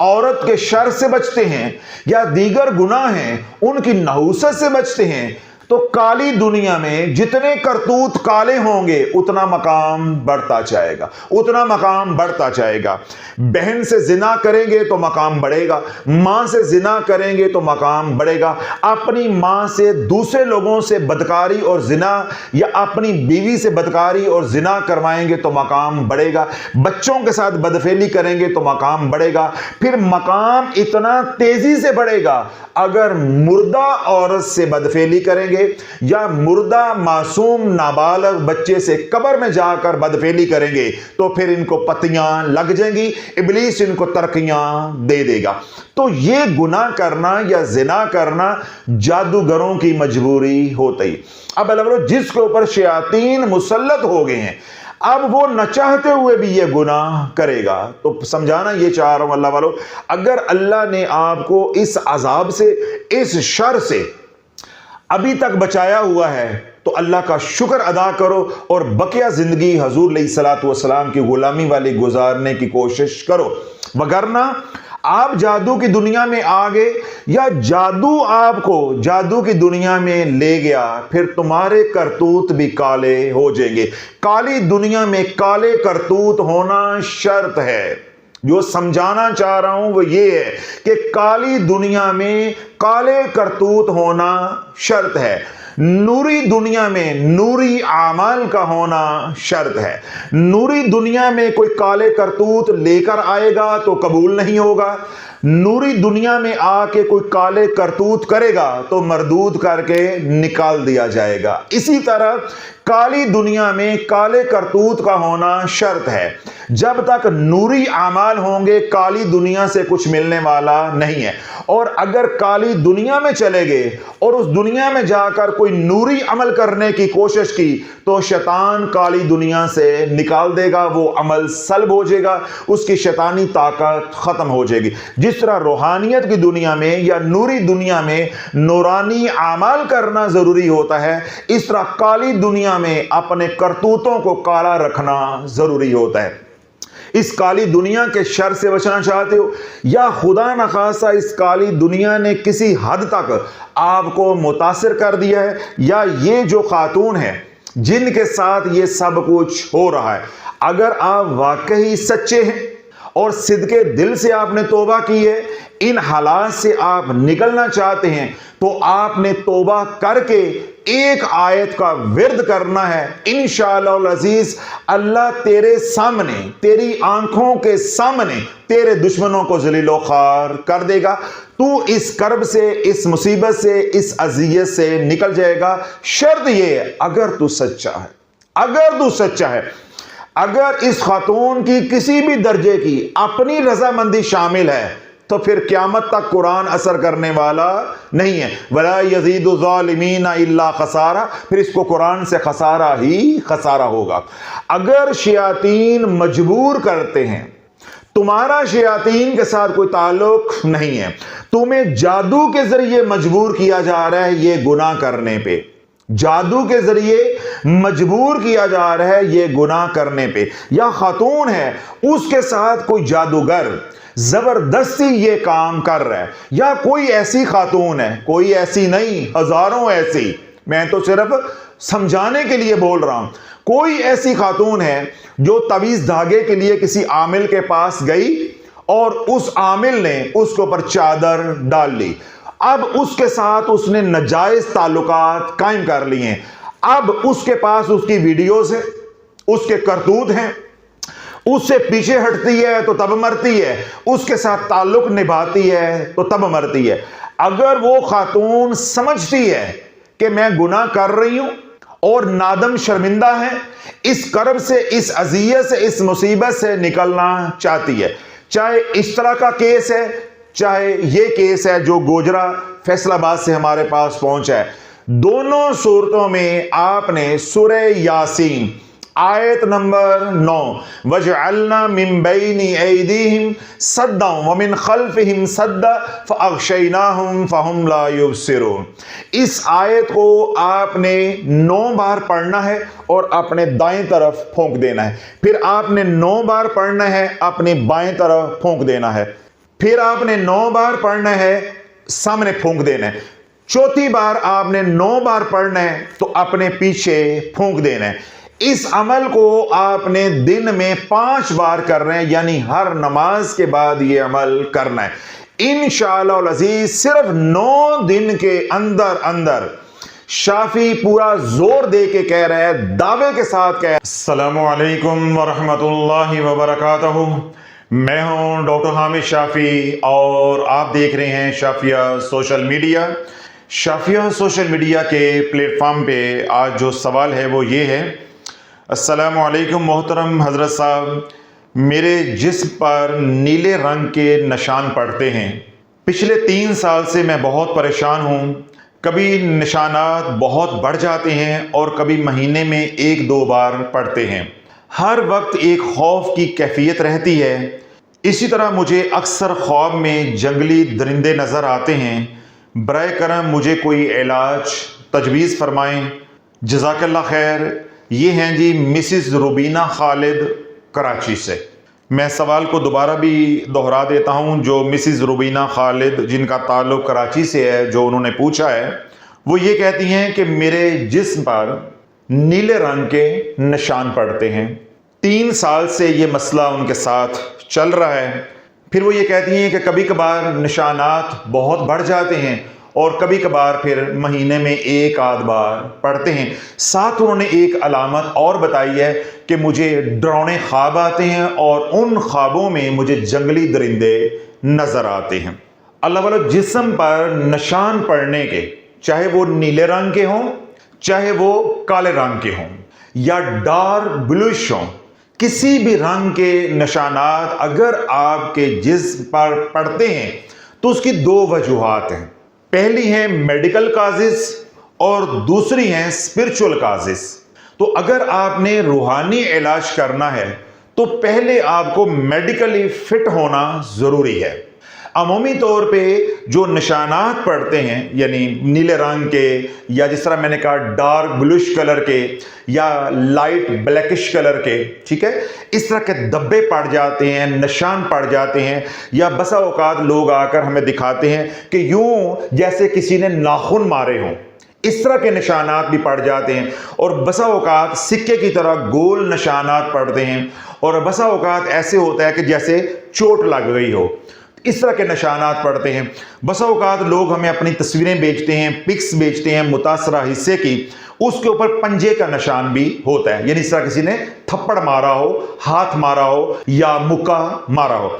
औरत के शर से बचते हैं, या दीगर गुनाह हैं उनकी नहूसत से बचते हैं, तो काली दुनिया में जितने करतूत काले होंगे उतना मकाम बढ़ता जाएगा, उतना मकाम बढ़ता जाएगा। बहन से जिना करेंगे तो मकाम बढ़ेगा, मां से जिना करेंगे तो मकाम बढ़ेगा। अपनी मां से दूसरे लोगों से बदकारी और जिना, या अपनी बीवी से बदकारी और जिना करवाएंगे तो मकाम बढ़ेगा। बच्चों के साथ बदफेली करेंगे तो मकाम बढ़ेगा। फिर मकाम इतना तेजी से बढ़ेगा अगर मुर्दा औरत से बदफेली करेंगे, گے یا مردہ معصوم نابالغ بچے سے قبر میں جا کر بدفعلی کریں گے تو پھر ان کو پتیاں لگ جائیں گی، ابلیس ان کو ترقیاں دے دے گا۔ تو یہ گناہ کرنا یا زنا کرنا جادوگروں کی مجبوری ہوتی۔ اب اللہ جس کے اوپر شیاطین مسلط ہو گئے ہیں، اب وہ نہ چاہتے ہوئے بھی یہ گناہ کرے گا۔ تو سمجھانا یہ چاہ رہا ہوں اللہ والوں، اگر اللہ نے آپ کو اس عذاب سے، اس شر سے ابھی تک بچایا ہوا ہے تو اللہ کا شکر ادا کرو اور بقیہ زندگی حضور علیہ الصلوۃ والسلام کی غلامی والی گزارنے کی کوشش کرو، وگرنہ آپ جادو کی دنیا میں آگے یا جادو آپ کو جادو کی دنیا میں لے گیا، پھر تمہارے کرتوت بھی کالے ہو جائیں گے۔ کالی دنیا میں کالے کرتوت ہونا شرط ہے۔ جو سمجھانا چاہ رہا ہوں وہ یہ ہے کہ کالی دنیا میں کالے کرتوت ہونا شرط ہے، نوری دنیا میں نوری اعمال کا ہونا شرط ہے۔ نوری دنیا میں کوئی کالے کرتوت لے کر آئے گا تو قبول نہیں ہوگا، نوری دنیا میں آ کے کوئی کالے کرتوت کرے گا تو مردود کر کے نکال دیا جائے گا۔ اسی طرح کالی دنیا میں کالے کرتوت کا ہونا شرط ہے۔ جب تک نوری اعمال ہوں گے کالی دنیا سے کچھ ملنے والا نہیں ہے، اور اگر کالی دنیا میں چلے گئے اور اس دنیا میں جا کر کوئی نوری عمل کرنے کی کوشش کی تو شیطان کالی دنیا سے نکال دے گا، وہ عمل سلب ہو جائے گا، اس کی شیطانی طاقت ختم ہو جائے گی۔ جس طرح روحانیت کی دنیا میں یا نوری دنیا میں نورانی اعمال کرنا ضروری ہوتا ہے، اس طرح کالی دنیا میں اپنے کرتوتوں کو کالا رکھنا ضروری ہوتا ہے۔ اس کالی دنیا کے شر سے بچنا چاہتے ہو یا خدا نخواستہ اس کالی دنیا نے کسی حد تک آپ کو متاثر کر دیا ہے، یا یہ جو خاتون ہے جن کے ساتھ یہ سب کچھ ہو رہا ہے، اگر آپ واقعی سچے ہیں اور صدقے دل سے آپ نے توبہ کی ہے، ان حالات سے آپ نکلنا چاہتے ہیں، تو آپ نے توبہ کر کے ایک آیت کا ورد کرنا ہے۔ انشاءاللہ العزیز اللہ تیرے سامنے، تیری آنکھوں کے سامنے تیرے دشمنوں کو ذلیل و خوار کر دے گا، تو اس کرب سے، اس مصیبت سے، اس اذیت سے نکل جائے گا۔ شرط یہ ہے اگر تو سچا ہے، اگر تو سچا ہے۔ اگر اس خاتون کی کسی بھی درجے کی اپنی رضامندی شامل ہے تو پھر قیامت تک قرآن اثر کرنے والا نہیں ہے۔ وَلَا يَزِيدُ الظَّالِمِينَ إِلَّا خَسَارًا، پھر اس کو قرآن سے خسارہ ہی خسارہ ہوگا۔ اگر شیاطین مجبور کرتے ہیں، تمہارا شیاطین کے ساتھ کوئی تعلق نہیں ہے، تمہیں جادو کے ذریعے مجبور کیا جا رہا ہے یہ گناہ کرنے پہ، جادو کے ذریعے مجبور کیا جا رہا ہے یہ گناہ کرنے پہ، یا خاتون ہے اس کے ساتھ کوئی جادوگر زبردستی یہ کام کر رہا ہے، یا کوئی ایسی خاتون ہے، کوئی ایسی نہیں، ہزاروں ایسی، میں تو صرف سمجھانے کے لیے بول رہا ہوں، کوئی ایسی خاتون ہے جو تعویذ دھاگے کے لیے کسی عامل کے پاس گئی اور اس عامل نے اس کے اوپر چادر ڈال لی، اب اس کے ساتھ اس نے ناجائز تعلقات قائم کر لیے ہیں، اب اس کے پاس اس کی ویڈیوز ہیں، اس کے کرتوت ہیں، اس سے پیچھے ہٹتی ہے تو تب مرتی ہے، اس کے ساتھ تعلق نبھاتی ہے تو تب مرتی ہے۔ اگر وہ خاتون سمجھتی ہے کہ میں گناہ کر رہی ہوں اور نادم شرمندہ ہے، اس کرب سے، اس اذیت سے، اس مصیبت سے نکلنا چاہتی ہے، چاہے اس طرح کا کیس ہے، چاہے یہ کیس ہے جو گوجرا فیصل آباد سے ہمارے پاس پہنچا ہے، دونوں صورتوں میں آپ نے سورہ یاسین آیت نمبر 9 وَجْعَلْنَا مِن بَيْنِ أَيْدِيهِمْ صَدًّا وَمِنْ خَلْفِهِمْ صَدًّا فَأَغْشَيْنَاهُمْ فَهُمْ لَا يُبْصِرُونَ، اس آیت کو آپ نے 9 بار پڑھنا ہے اور اپنے دائیں طرف پھونک دینا ہے، پھر آپ نے 9 بار پڑھنا ہے اپنی بائیں طرف پھونک دینا ہے، پھر آپ نے 9 بار پڑھنا ہے سامنے پھونک دینا ہے، چوتھی بار آپ نے 9 بار پڑھنا ہے تو اپنے پیچھے پھونک دینا ہے۔ اس عمل کو آپ نے دن میں 5 بار کر رہے ہیں، یعنی ہر نماز کے بعد یہ عمل کرنا ہے۔ انشاءاللہ العزیز صرف 9 دن کے اندر شافی پورا زور دے کے کہہ رہا ہے، دعوے کے ساتھ کہہ رہا ہے۔ السلام علیکم ورحمۃ اللہ وبرکاتہ، میں ہوں ڈاکٹر حامد شافی اور آپ دیکھ رہے ہیں Shafia social media. Shafia social media के प्लेटफॉर्म पे आज जो सवाल है वो ये है। अस्सलामु अलैकुम मोहतरम हज़रत साहब, मेरे जिस्म पर नीले रंग के निशान पड़ते हैं। पिछले 3 साल से मैं बहुत परेशान हूँ। कभी निशानात बहुत बढ़ जाते हैं और कभी महीने में 1-2 बार पड़ते हैं। हर वक्त एक खौफ की कैफियत रहती है। इसी तरह मुझे अक्सर ख्वाब में जंगली दरिंदे नज़र आते हैं। बराए करम मुझे कोई इलाज तजवीज़ फरमाएं, जज़ाकल्लाह खैर। ये हैं जी मिसिस रुबीना खालिद कराची से। मैं सवाल को दोबारा भी दोहरा देता हूँ। जो मिसिस रुबीना खालिद जिनका ताल्लुक़ कराची से है, जो उन्होंने पूछा है, वो ये कहती हैं कि मेरे जिस्म पर नीले रंग के निशान पड़ते हैं। 3 साल से ये मसला उनके साथ चल रहा है। फिर वो ये कहती हैं कि कभी कभार निशानात बहुत बढ़ जाते हैं और कभी कभार फिर महीने में 1-8 बार पड़ते हैं। साथ उन्होंने एक अलामत और बताई है कि मुझे डरावने ख्वाब आते हैं और उन ख्वाबों में मुझे जंगली दरिंदे नज़र आते हैं। अल्लाह वाला जिस्म पर निशान पड़ने के, चाहे वो नीले रंग के हों, चाहे वो काले रंग के हों या डार्क ब्लूइश हों, किसी भी रंग के निशानात अगर आपके जिस्म पर पड़ते हैं तो उसकी 2 वजूहात हैं। पहली है मेडिकल काजिस और दूसरी है स्पिरिचुअल काजिस। तो अगर आपने रूहानी इलाज करना है तो पहले आपको मेडिकली फिट होना ज़रूरी है। अमूमी तौर पे जो निशानात पड़ते हैं, यानी नीले रंग के या जिस तरह मैंने कहा डार्क ब्लूइश कलर के या लाइट ब्लैकिश कलर के, ठीक है, इस तरह के धब्बे पड़ जाते हैं, निशान पड़ जाते हैं, या बसा औकात लोग आकर हमें दिखाते हैं कि यूं जैसे किसी ने नाखून मारे हों, इस तरह के निशानात भी पड़ जाते हैं। और बसा औकात सिक्के की तरह गोल निशानात पड़ते हैं और बसा औकात ऐसे होता है कि जैसे चोट लग गई हो, इस तरह के निशानात पड़ते हैं। बसा औकात लोग हमें अपनी तस्वीरें बेचते हैं, पिक्स बेचते हैं मुतासरा हिस्से की, उसके ऊपर पंजे का निशान भी होता है, यानी इस तरह किसी ने थप्पड़ मारा हो, हाथ मारा हो या मुक्का मारा हो।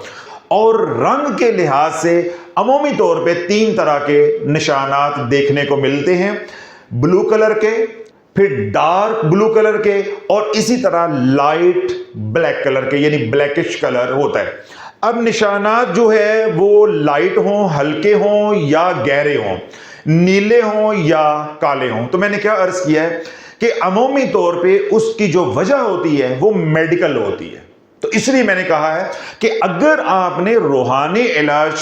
और रंग के लिहाज से अमूमी तौर पे 3 तरह के निशानात देखने को मिलते हैं, ब्लू कलर के, फिर डार्क ब्लू कलर के और इसी तरह लाइट ब्लैक कलर के, यानी ब्लैकिश कलर होता है। अब निशानात जो है वो लाइट हों, हल्के हों या गहरे हों, नीले हों या काले हों। तो मैंने क्या अर्ज किया है कि अमूमी तौर पे उसकी जो वजह होती है वो मेडिकल होती है। तो इसलिए मैंने कहा है कि अगर आपने रूहानी इलाज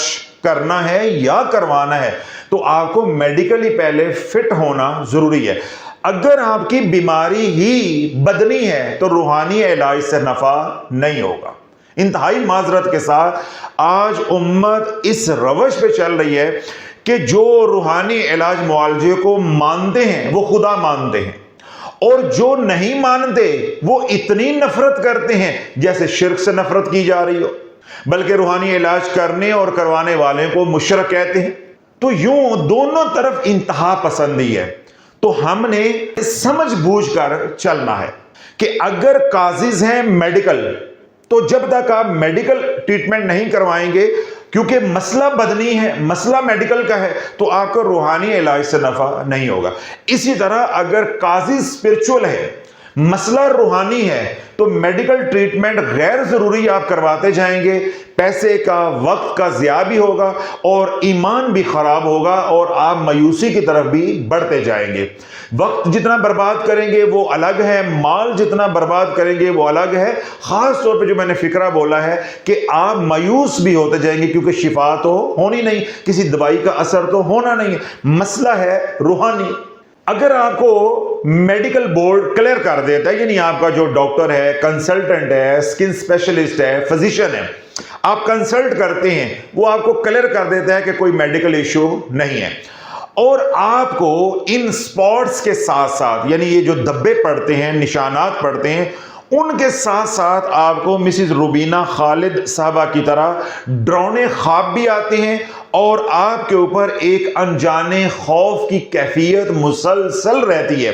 करना है या करवाना है तो आपको मेडिकली पहले फिट होना जरूरी है। अगर आपकी बीमारी ही बदनी है तो रूहानी इलाज से नफा नहीं होगा। इंतहाई माजरत के साथ आज उम्मत इस रवश पे चल रही है कि जो रूहानी इलाज मुआलजे को मानते हैं वो खुदा मानते हैं, और जो नहीं मानते वो इतनी नफरत करते हैं जैसे शिर्क से नफरत की जा रही हो, बल्कि रूहानी इलाज करने और करवाने वाले को मुशरक कहते हैं। तो यूं दोनों तरफ इंतहा पसंदी है। तो हमने समझ बूझ कर चलना है कि अगर काजिज हैं मेडिकल, तो जब तक आप मेडिकल ट्रीटमेंट नहीं करवाएंगे, क्योंकि मसला बदनी है, मसला मेडिकल का है, तो आपको रूहानी इलाज से नफा नहीं होगा। इसी तरह अगर काजी स्पिरिचुअल है, मसला रूहानी है, तो मेडिकल ट्रीटमेंट गैर जरूरी आप करवाते जाएंगे, पैसे का वक्त का ज़िया भी होगा और ईमान भी खराब होगा और आप मायूसी की तरफ भी बढ़ते जाएंगे। वक्त जितना बर्बाद करेंगे वो अलग है, माल जितना बर्बाद करेंगे वो अलग है। खास तौर पे जो मैंने फिक्रा बोला है कि आप मायूस भी होते जाएंगे, क्योंकि शिफा तो होनी नहीं, किसी दवाई का असर तो होना नहीं है। मसला है रूहानी। अगर आपको मेडिकल बोर्ड क्लियर कर देता है, यानी आपका जो डॉक्टर है, कंसल्टेंट है, स्किन स्पेशलिस्ट है, फिजिशियन है, आप कंसल्ट करते हैं, वो आपको क्लियर कर देता है कि कोई मेडिकल इशू नहीं है, और आपको इन स्पॉट्स के साथ साथ, यानी ये जो धब्बे पड़ते हैं, निशानात पड़ते हैं, उनके साथ साथ आपको मिसिस रुबीना खालिद साहबा की तरह डरावने ख्वाब भी आते हैं और आपके ऊपर एक अनजाने खौफ की कैफियत मुसलसल रहती है।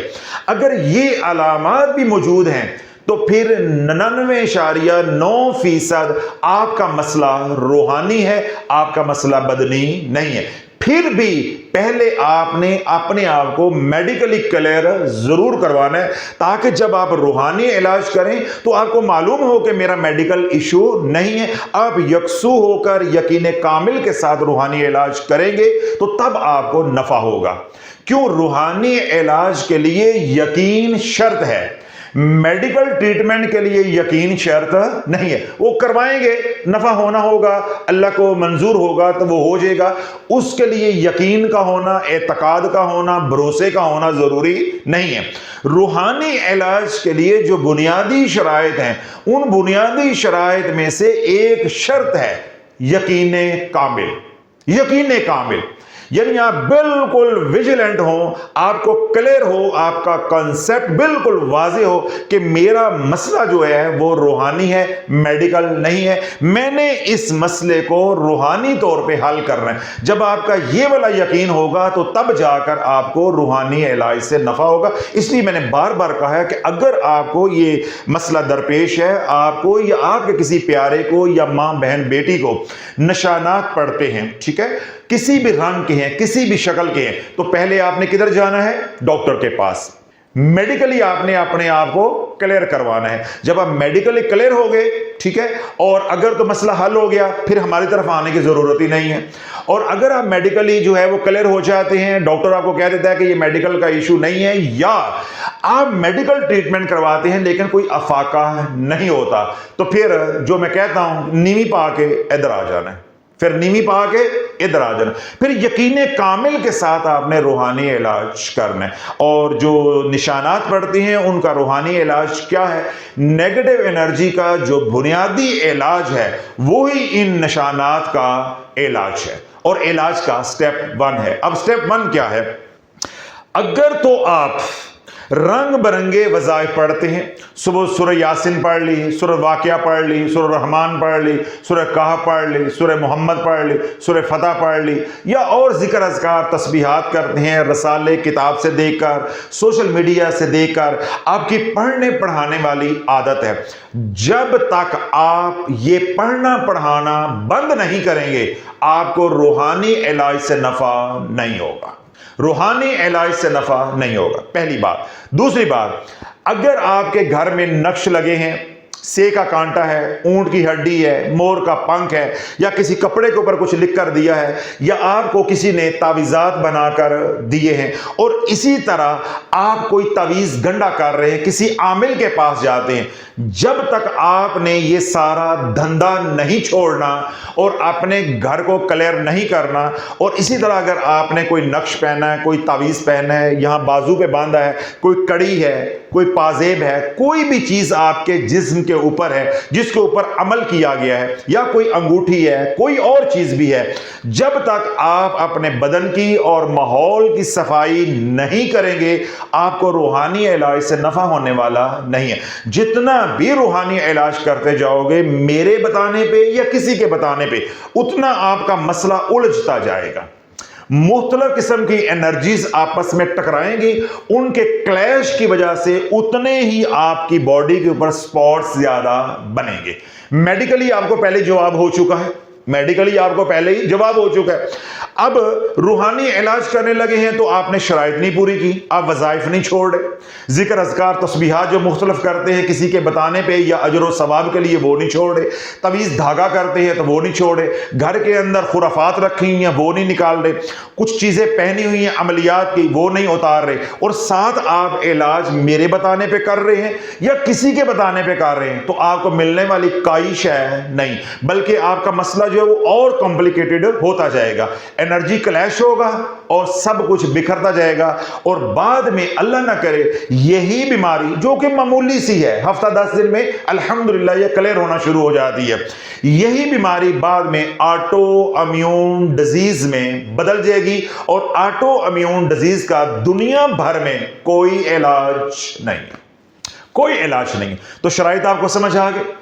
अगर ये अलामात भी मौजूद हैं तो फिर 99.9% आपका मसला रूहानी है, आपका मसला बदनी नहीं है। फिर भी पहले आपने अपने आप को मेडिकली क्लियर जरूर करवाना है, ताकि जब आप रूहानी इलाज करें तो आपको मालूम हो कि मेरा मेडिकल इशू नहीं है। आप यकसू होकर यकीन कामिल के साथ रूहानी इलाज करेंगे तो तब आपको नफा होगा। क्यों? रूहानी इलाज के लिए यकीन शर्त है, मेडिकल ट्रीटमेंट के लिए यकीन शर्त नहीं है। वो करवाएंगे, नफा होना होगा, अल्लाह को मंजूर होगा तो वो हो जाएगा। उसके लिए यकीन का होना, एतकाद का होना, भरोसे का होना जरूरी नहीं है। रूहानी इलाज के लिए जो बुनियादी शराइत हैं, उन बुनियादी शराइत में से एक शर्त है यकीन कामिल। यकीन कामिल यानी आप बिल्कुल विजिलेंट हो, आपको क्लियर हो, आपका कॉन्सेप्ट बिल्कुल वाज़ेह हो कि मेरा मसला जो है वो रूहानी है, मेडिकल नहीं है। मैंने इस मसले को रूहानी तौर पे हल करना है। जब आपका ये वाला यकीन होगा तो तब जाकर आपको रूहानी इलाज से नफा होगा। इसलिए मैंने बार बार कहा है कि अगर आपको ये मसला दरपेश है, आपको या आपके किसी प्यारे को या माँ बहन बेटी को निशानात पड़ते हैं, ठीक है, किसी भी रंग के हैं, किसी भी शक्ल के हैं, तो पहले आपने किधर जाना है? डॉक्टर के पास। मेडिकली आपने अपने आप को क्लियर करवाना है। जब आप मेडिकली क्लियर हो गए, ठीक है, और अगर तो मसला हल हो गया, फिर हमारी तरफ आने की जरूरत ही नहीं है। और अगर आप मेडिकली जो है वो क्लियर हो जाते हैं, डॉक्टर आपको कह देता है कि ये मेडिकल का इशू नहीं है, या आप मेडिकल ट्रीटमेंट करवाते हैं लेकिन कोई अफाका नहीं होता, तो फिर जो मैं कहता हूं, नीवी पा के इधर आ जाना है। फिर नीवी पा के इधर आ जाना। फिर यकीन कामिल के साथ आपने रूहानी इलाज करना है। और जो निशानात पड़ती हैं उनका रूहानी इलाज क्या है? नेगेटिव एनर्जी का जो बुनियादी इलाज है वो ही इन निशानात का इलाज है, और इलाज का स्टेप 1 है। अब स्टेप 1 क्या है? अगर तो आप रंग बरंगे वज़ाइफ पढ़ते हैं, सुबह सूरह यासीन पढ़ ली, सूरह वाक़िया पढ़ ली, सूरह रहमान पढ़ ली, सूरह कहफ पढ़ ली, सूरह मोहम्मद पढ़ ली, सूरह फतह पढ़ ली, या और जिक्र अज़कार तस्बीहात करते हैं, रसाले किताब से देखकर, सोशल मीडिया से देखकर, आपकी पढ़ने पढ़ाने वाली आदत है। जब तक आप ये पढ़ना पढ़ाना बंद नहीं करेंगे, आपको रूहानी इलाज से नफा नहीं होगा। रूहानी इलाज से नफा नहीं होगा, पहली बात। दूसरी बात, अगर आपके घर में नक्श लगे हैं, से का कांटा है, ऊंट की हड्डी है, मोर का पंख है, या किसी कपड़े के ऊपर कुछ लिख कर दिया है, या आपको किसी ने तावीज़ात बनाकर दिए हैं, और इसी तरह आप कोई तावीज़ गंडा कर रहे हैं, किसी आमिल के पास जाते हैं, जब तक आपने ये सारा धंधा नहीं छोड़ना और अपने घर को क्लियर नहीं करना, और इसी तरह अगर आपने कोई नक्श पहना है, कोई तावीज़ पहना है, यहाँ बाजू पे बांधा है, कोई कड़ी है, कोई पाजेब है, कोई भी चीज़ आपके जिस्म के ऊपर है जिसके ऊपर अमल किया गया है, या कोई अंगूठी है, कोई और चीज़ भी है, जब तक आप अपने बदन की और माहौल की सफाई नहीं करेंगे, आपको रूहानी इलाज से नफा होने वाला नहीं है। जितना भी रूहानी इलाज करते जाओगे मेरे बताने पे या किसी के बताने पे, उतना आपका मसला उलझता जाएगा। मुख्तलिफ किस्म की एनर्जीज आपस में टकराएंगी, उनके क्लैश की वजह से उतने ही आपकी बॉडी के ऊपर स्पॉट्स ज्यादा बनेंगे। मेडिकली आपको पहले जवाब हो चुका है, मेडिकली आपको पहले ही जवाब हो चुका है। अब रूहानी इलाज करने लगे हैं तो आपने शराइत नहीं पूरी की, आप वज़ाइफ नहीं छोड़ रहे, जिक्र अज़कार तस्बीहात जो मुख्तलिफ करते हैं किसी के बताने पे या अजर व सवाब के लिए वो नहीं छोड़ रहे, तवीज़ धागा करते हैं तो वो नहीं छोड़ रहे, घर के अंदर खुराफात रखी हुई हैं वो नहीं निकाल रहे, कुछ चीज़ें पहनी हुई हैं अमलियात की वो नहीं उतार रहे, और साथ आप इलाज मेरे बताने पर कर रहे हैं या किसी के बताने पर कर रहे हैं, तो आपको मिलने वाली कोई शय नहीं, बल्कि आपका मसला जो है वो और कॉम्प्लिकेटेड होता जाएगा, एनर्जी क्लैश होगा और सब कुछ बिखरता जाएगा, और बाद में अल्लाह ना करे यही बीमारी जो कि मामूली सी है, हफ्ता 10 दिन में अल्हम्दुलिल्लाह ये क्लियर होना शुरू हो जाती है, यही बीमारी बाद में ऑटो इम्यून डिजीज में बदल जाएगी, और ऑटो इम्यून डिजीज का दुनिया भर में कोई इलाज नहीं, कोई इलाज नहीं। तो शराइत आपको समझ आ गई।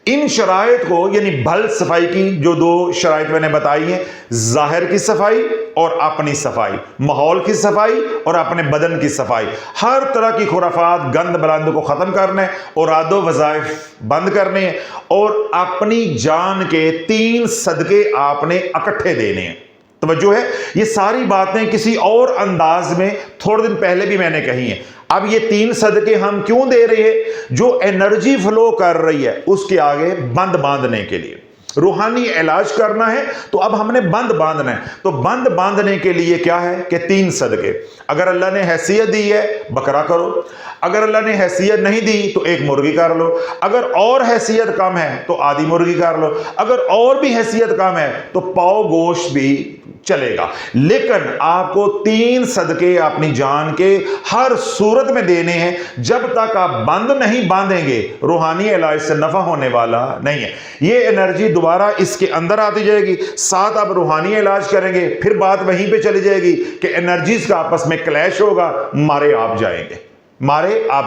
इन शराइत को यानी भल सफाई की जो 2 शराइत मैंने बताई हैं, जाहिर की सफाई और अपनी सफाई, माहौल की सफाई और अपने बदन की सफाई, हर तरह की खुराफात गंद बलंद को खत्म करना है, और आदो वज़ाइफ बंद करने हैं, और अपनी जान के 3 सदके आपने इकट्ठे देने हैं। توجہ ہے؟ یہ ساری باتیں کسی اور انداز میں تھوڑے دن پہلے بھی میں نے کہی ہیں. اب یہ 3 صدقے ہم کیوں دے رہے ہیں؟ جو انرجی فلو کر رہی ہے اس کے آگے بند باندھنے کے لیے. روحانی علاج کرنا ہے تو اب ہم نے بند باندھنا ہے. تو بند باندھنے کے لیے کیا ہے کہ 3 صدقے. اگر اللہ نے حیثیت دی ہے بکرا کرو, اگر اللہ نے حیثیت نہیں دی تو 1 مرغی کر لو, اگر اور حیثیت کم ہے تو آدھی مرغی کر لو, اگر اور بھی حیثیت کم ہے تو پاؤ گوشت بھی چلے گا. لیکن آپ کو 3 صدقے اپنی جان کے ہر صورت میں دینے ہیں. جب تک آپ بند نہیں باندھیں گے روحانی علاج سے نفع ہونے والا نہیں ہے. یہ انرجی دوبارہ اس کے اندر آتی جائے گی, ساتھ آپ روحانی علاج کریں گے, پھر بات وہیں پہ چلی جائے گی کہ انرجیز کا آپس میں کلیش ہوگا, مارے آپ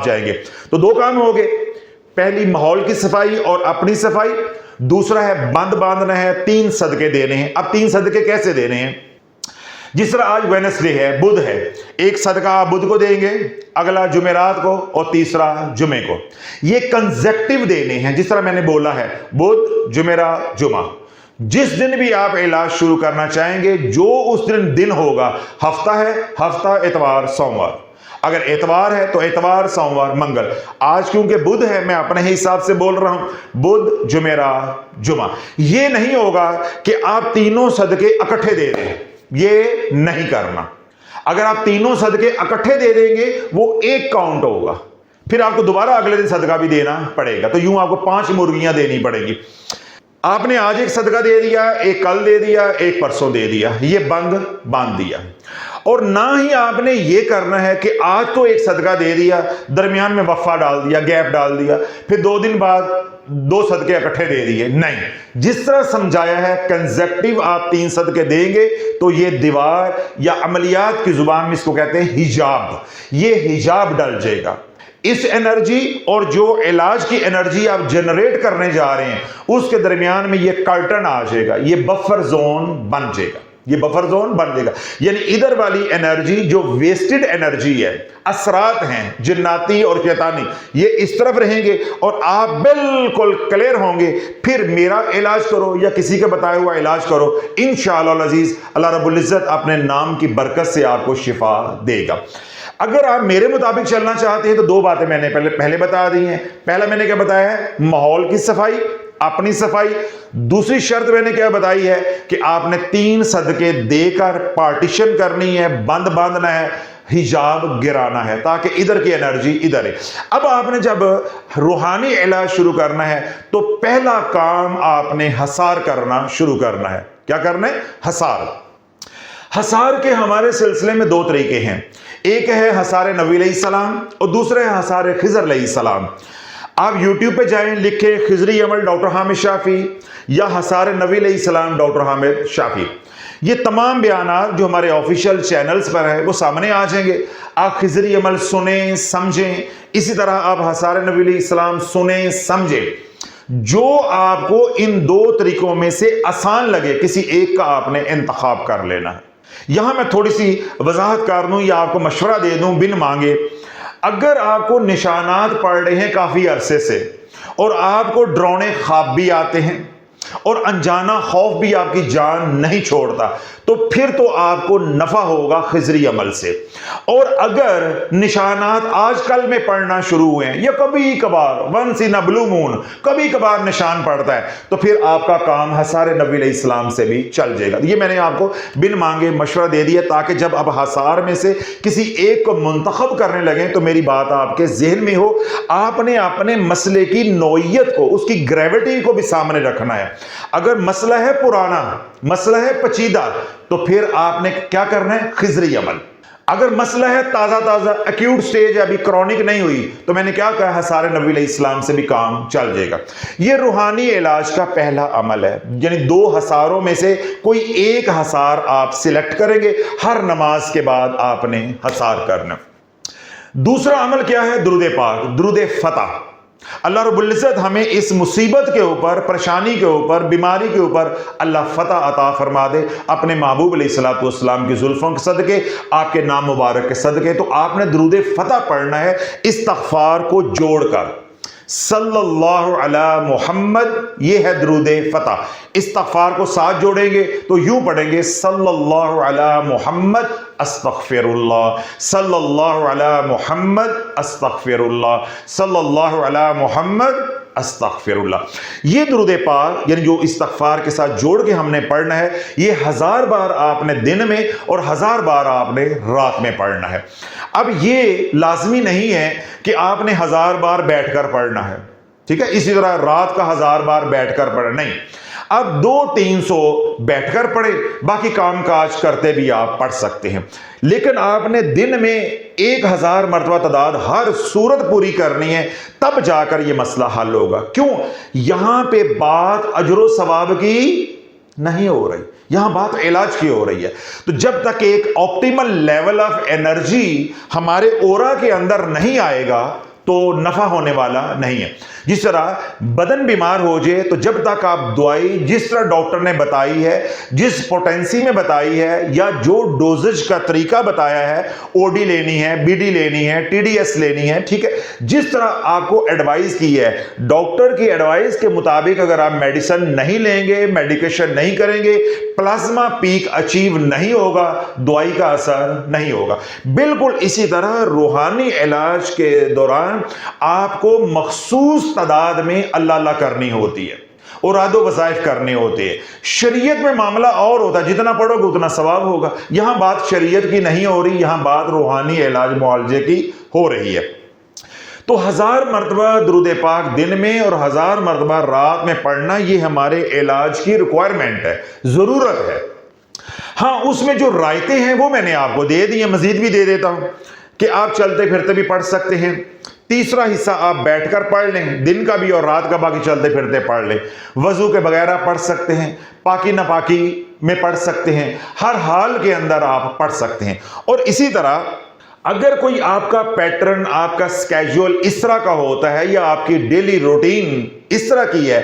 جائیں گے. تو 2 کام ہو گئے, پہلی ماحول کی صفائی اور اپنی صفائی, دوسرا ہے بند باندھنا ہے, 3 صدقے دینے ہیں. اب 3 صدقے کیسے دینے ہیں؟ جس طرح آج وینسڈے ہے, بدھ ہے, 1 صدقہ آپ بدھ کو دیں گے, اگلا جمعرات کو اور تیسرا جمعے کو. یہ کنزیکٹیو دینے ہیں. جس طرح میں نے بولا ہے بدھ جمعرات جمعہ, جس دن بھی آپ علاج شروع کرنا چاہیں گے جو اس دن ہوگا, ہفتہ ہے ہفتہ, اتوار سوموار, اگر اتوار ہے تو اتوار سوموار منگل. آج کیونکہ بدھ ہے میں اپنے ہی حساب سے بول رہا ہوں, بدھ جمعرات جمعہ. یہ نہیں ہوگا کہ آپ تینوں صدقے اکٹھے دے دیں, یہ نہیں کرنا. اگر آپ تینوں صدقے اکٹھے دے دیں گے وہ ایک کاؤنٹ ہوگا, پھر آپ کو دوبارہ اگلے دن صدقہ بھی دینا پڑے گا. تو یوں آپ کو 5 مرغیاں دینی پڑیں گی. آپ نے آج 1 صدقہ دے دیا, 1 کل دے دیا, 1 پرسوں دے دیا, یہ بند باندھ دیا. اور نہ ہی آپ نے یہ کرنا ہے کہ آج تو 1 صدقہ دے دیا, درمیان میں وقفہ ڈال دیا, گیپ ڈال دیا, پھر 2 دن بعد 2 صدقے اکٹھے دے دیے. نہیں, جس طرح سمجھایا ہے کنزیکٹیو آپ 3 صدقے دیں گے تو یہ دیوار یا عملیات کی زبان میں اس کو کہتے ہیں حجاب, یہ حجاب ڈل جائے گا. اس انرجی اور جو علاج کی انرجی آپ جنریٹ کرنے جا رہے ہیں اس کے درمیان میں یہ کرٹن آ جائے گا, یہ بفر زون بن جائے گا, یہ بفر زون بن جائے گا. یعنی ادھر والی انرجی جو ویسٹڈ انرجی ہے, اثرات ہیں جناتی اور شیطانی, یہ اس طرف رہیں گے اور آپ بالکل کلیئر ہوں گے. پھر میرا علاج کرو یا کسی کا بتایا ہوا علاج کرو, انشاءاللہ العزیز اللہ رب العزت اپنے نام کی برکت سے آپ کو شفا دے گا. اگر آپ میرے مطابق چلنا چاہتے ہیں تو 2 باتیں میں نے پہلے بتا دی ہیں. پہلا میں نے کیا بتایا ہے؟ ماحول کی صفائی, اپنی صفائی. دوسری شرط میں نے کیا بتائی ہے کہ آپ نے 3 صدقے دے کر پارٹیشن کرنی ہے, بند باندھنا ہے, حجاب گرانا ہے تاکہ ادھر کی انرجی ادھر ہے. اب آپ نے جب روحانی علاج شروع کرنا ہے تو پہلا کام آپ نے حصار کرنا شروع کرنا ہے. کیا کرنا ہے؟ حصار. حصار کے ہمارے سلسلے میں 2 طریقے ہیں. ایک ہے حصار نبی علیہ السلام اور دوسرا ہے حصار خضر علیہ السلام. آپ یوٹیوب پہ جائیں, لکھیں خضری عمل ڈاکٹر حامد شافی یا حصار نبی علیہ السلام ڈاکٹر حامد شافی. یہ تمام بیانات جو ہمارے آفیشیل چینلز پر ہیں وہ سامنے آ جائیں گے. آپ خضری عمل سنیں سمجھیں, اسی طرح آپ حصار نبی علیہ السلام سنیں سمجھیں. جو آپ کو ان 2 طریقوں میں سے آسان لگے کسی ایک کا آپ نے انتخاب کر لینا ہے. یہاں میں تھوڑی سی وضاحت کر دوں یا آپ کو مشورہ دے دوں بن مانگے. اگر آپ کو نشانات پڑ رہے ہیں کافی عرصے سے اور آپ کو ڈراؤنے خواب بھی آتے ہیں اور انجانا خوف بھی آپ کی جان نہیں چھوڑتا تو پھر تو آپ کو نفع ہوگا خضری عمل سے. اور اگر نشانات آج کل میں پڑنا شروع ہوئے ہیں یا کبھی کبھار ونس ان بلو مون کبھی کبھار نشان پڑتا ہے تو پھر آپ کا کام حصار نبی علیہ السلام سے بھی چل جائے گا. یہ میں نے آپ کو بن مانگے مشورہ دے دیا تاکہ جب آپ حصار میں سے کسی ایک کو منتخب کرنے لگیں تو میری بات آپ کے ذہن میں ہو. آپ نے اپنے مسئلے کی نوعیت کو, اس کی گریوٹی کو بھی سامنے رکھنا ہے. اگر مسئلہ ہے پرانا, مسئلہ ہے پیچیدہ تو پھر آپ نے کیا کرنا ہے؟ خضری عمل. اگر مسئلہ ہے تازہ ایکیوٹ سٹیج ہے, ابھی کرونک نہیں ہوئی, تو میں نے کیا کہا حصار نبی علیہ السلام سے بھی کام چل جائے گا. یہ روحانی علاج کا پہلا عمل ہے. یعنی 2 حصاروں میں سے کوئی ایک حصار آپ سلیکٹ کریں گے, ہر نماز کے بعد آپ نے حصار کرنا. دوسرا عمل کیا ہے؟ درود پاک, درود فتح. اللہ رب العزت ہمیں اس مصیبت کے اوپر, پریشانی کے اوپر, بیماری کے اوپر اللہ فتح عطا فرما دے اپنے محبوب علیہ الصلوۃ والسلام کی زلفوں کے صدقے, آپ کے نام مبارک کے صدقے. تو آپ نے درود فتح پڑھنا ہے استغفار کو جوڑ کر. सल्लल्लाहु अला मोहम्मद, ये है दुरूद फ़तह। इस्तग़फ़ार को साथ जोड़ेंगे तो यूं पढ़ेंगे सल्लल्लाहु अला मोहम्मद अस्तग़फ़िरुल्लाह, सल्लल्लाहु अला मोहम्मद अस्तग़फ़िरुल्लाह, सल्लल्लाहु अला मोहम्मद अस्तग़फ़िरुल्लाह। ये दुरूद पाक यानी जो इस्तग़फ़ार के साथ जोड़ के हमने पढ़ना है, ये 1000 बार आपने दिन में और 1000 बार आपने रात में पढ़ना है। अब ये लाजमी नहीं है कि आपने 1000 बार बैठकर पढ़ना है, ठीक है, इसी तरह रात का 1000 बार बैठकर पढ़ना नहीं। अब 200-300 बैठकर पढ़े, बाकी काम काज करते भी आप पढ़ सकते हैं, लेकिन आपने दिन में 1000 मरतबा तादाद हर सूरत पूरी करनी है, तब जाकर यह मसला हल होगा। क्यों? यहां पे बात अजर सवाब की नहीं हो रही, यहां बात इलाज की हो रही है। तो जब तक एक ऑप्टिमल लेवल ऑफ एनर्जी हमारे ओरा के अंदर नहीं आएगा तो नफा होने वाला नहीं है। जिस तरह बदन बीमार हो जाए तो जब तक आप दवाई जिस तरह डॉक्टर ने बताई है, जिस पोटेंसी में बताई है, या जो डोजेज का तरीका बताया है, ओडी लेनी है, बीडी लेनी है, टीडीएस लेनी है, ठीक है, जिस तरह आपको एडवाइस की है, डॉक्टर की एडवाइस के मुताबिक अगर आप मेडिसिन नहीं लेंगे, मेडिकेशन नहीं करेंगे, प्लाज्मा पीक अचीव नहीं होगा, दवाई का असर नहीं होगा। बिल्कुल इसी तरह रूहानी इलाज के दौरान आपको मखसूस तादाद में अल्लाह करनी होती है और आदो वज़ाइफ करने होते हैं। शरीयत में मामला और होता है, जितना पढ़ोगे उतना सवाब होगा। यहां बात शरीयत की नहीं हो रही, यहां बात रूहानी इलाज मुआलजे की हो रही है। तो 1000 मरतबा दुरूद पाक दिन में और 1000 मरतबा रात में पढ़ना, ये हमारे इलाज की रिक्वायरमेंट है, जरूरत है। हाँ, उसमें जो रायतें हैं वो मैंने आपको दे दी हैं, मजीद भी दे देता हूं कि आप चलते फिरते भी पढ़ सकते हैं। तीसरा हिस्सा आप बैठकर पढ़ लें, दिन का भी और रात का, बाकी चलते फिरते पढ़ लें। वजू के बगैर पढ़ सकते हैं, पाकी नापाकी में पढ़ सकते हैं, हर हाल के अंदर आप पढ़ सकते हैं। और इसी तरह अगर कोई आपका पैटर्न, आपका स्केड्यूल इस तरह का होता है, या आपकी डेली रूटीन इस तरह की है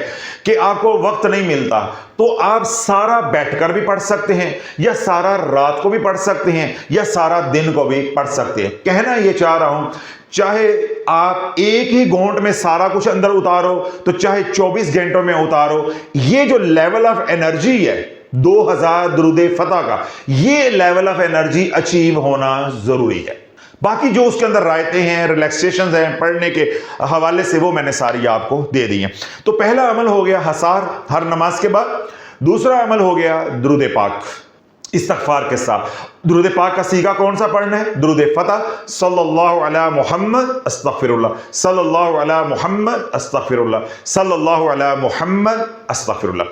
कि आपको वक्त नहीं मिलता, तो आप सारा बैठकर भी पढ़ सकते हैं, या सारा रात को भी पढ़ सकते हैं, या सारा दिन को भी पढ़ सकते हैं। कहना ये चाह रहा हूं, चाहे आप एक ही घोंट में सारा कुछ अंदर उतारो, तो चाहे 24 घंटों में उतारो, ये जो लेवल ऑफ एनर्जी है 2000 दुरूद फ़तह का, ये लेवल ऑफ एनर्जी अचीव होना जरूरी है। बाकी जो उसके अंदर रायतें हैं, रिलैक्सेशन हैं पढ़ने के हवाले से, वो मैंने सारी आपको दे दी हैं। तो पहला अमल हो गया हसार हर नमाज के बाद। दूसरा अमल हो गया दुरूद पाक इस्तग़फ़ार के साथ। दुरूद पाक का सीगा कौन सा पढ़ना है? दुरूद फ़तह, सल्लल्लाहु अला मुहम्मद अस्तग़फ़िरुल्लाह, सल्लल्लाहु अला मुहम्मद अस्तग़फ़िरुल्लाह, सल्लल्लाहु अला मुहम्मद अस्तग़फ़िरुल्लाह।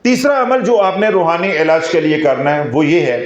तीसरा अमल जो आपने रूहानी इलाज के लिए करना है वो ये है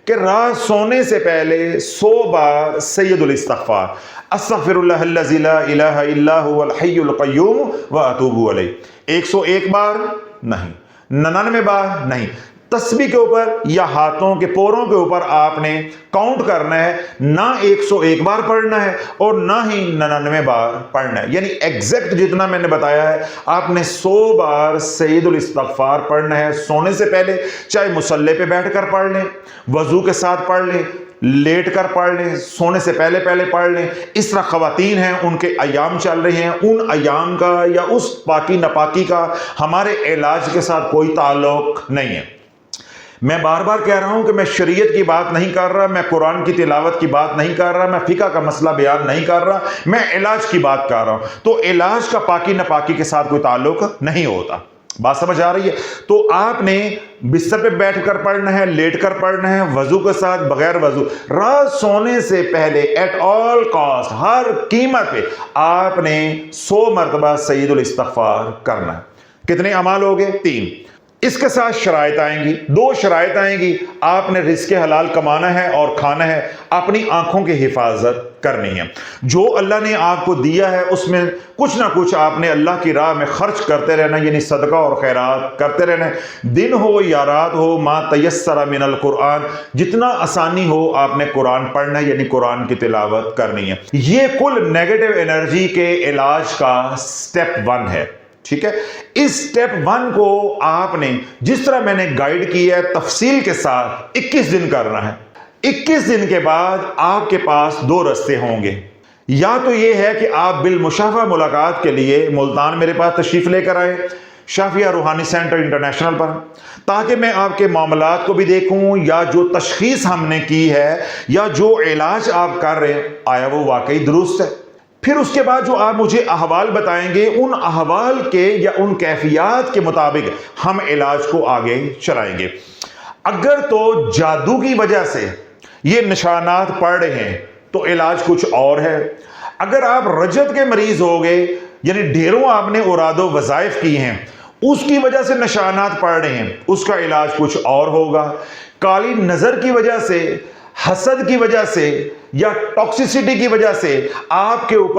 कि रात सोने से पहले 100 बार सैयदुल इस्तग़फ़ार, अस्तग़फ़िरुल्लाहल्लज़ी ला इलाहा इल्ला हुवल हय्युल क़य्यूम व अतूबु अलैह। 101 बार नहीं, 99 बार नहीं, तस्बीह के ऊपर या हाथों के पोरों के ऊपर आपने काउंट करना है। ना 101 बार पढ़ना है और ना ही 99 बार पढ़ना है, यानी एग्जैक्ट जितना मैंने बताया है आपने 100 बार सैयदुल इस्तग़फ़ार पढ़ना है सोने से पहले। चाहे मुसल्ले पे बैठकर पढ़ लें, वजू के साथ पढ़ लें, लेट कर पढ़ लें, सोने से पहले पहले पढ़ लें। इस तरह ख़वातीन हैं, उनके अयाम चल रहे हैं, उन अयाम का या उस पाकी नपाकी का हमारे इलाज के साथ कोई ताल्लुक नहीं है। मैं बार बार कह रहा हूं कि मैं शरीयत की बात नहीं कर रहा, मैं कुरान की तिलावत की बात नहीं कर रहा, मैं फिका का मसला बयान नहीं कर रहा, मैं इलाज की बात कर रहा हूं। तो इलाज का पाकी नपाकी के साथ कोई ताल्लुक नहीं होता। बात समझ आ रही है? तो आपने बिस्तर पे बैठ कर पढ़ना है, लेट कर पढ़ना है, वजू के साथ, बगैर वजू, रात सोने से पहले एट ऑल कॉस्ट, हर कीमत पे आपने 100 मरतबा सैयदुल इस्तग़फ़ार करना है। कितने अमाल हो गए? 3। इसके साथ शराइत आएंगी, 2 शराइत आएंगी। आपने रिज़्क़ हलाल कमाना है और खाना है, अपनी आंखों की हिफाजत करनी है। जो अल्लाह ने आपको दिया है उसमें कुछ ना कुछ आपने अल्लाह की राह में खर्च करते रहना, यानी सदका और खैरात करते रहना। दिन हो या रात हो, मा तयस्सरा मिनल कुरान, जितना आसानी हो आपने कुरान पढ़ना है, यानी कुरान की तिलावत करनी है। ये कुल नेगेटिव एनर्जी के इलाज का स्टेप 1 है। ठीक है, इस स्टेप 1 को आपने जिस तरह मैंने गाइड किया है तफसील के साथ 21 दिन करना है। 21 दिन के बाद आपके पास 2 रास्ते होंगे। یا تو یہ ہے کہ آپ بالمشافہ ملاقات کے لیے ملتان میرے پاس تشریف لے کر آئے شافیہ روحانی سینٹر انٹرنیشنل پر، تاکہ میں آپ کے معاملات کو بھی دیکھوں، یا جو تشخیص ہم نے کی ہے یا جو علاج آپ کر رہے ہیں آیا وہ واقعی درست ہے۔ پھر اس کے بعد جو آپ مجھے احوال بتائیں گے، ان احوال کے یا ان کیفیات کے مطابق ہم علاج کو آگے چلائیں گے۔ اگر تو جادو کی وجہ سے یہ نشانات پڑ رہے ہیں تو علاج کچھ اور ہے۔ اگر آپ رجت کے مریض ہو گئے، یعنی ڈھیروں آپ نے اوراد و وظائف کی ہیں، اس کی وجہ سے نشانات پڑ رہے ہیں، اس کا علاج کچھ اور ہوگا۔ کالی نظر کی وجہ سے، حسد کی وجہ سے یا ٹاکسیسٹی کی وجہ سے آپ کے اوپر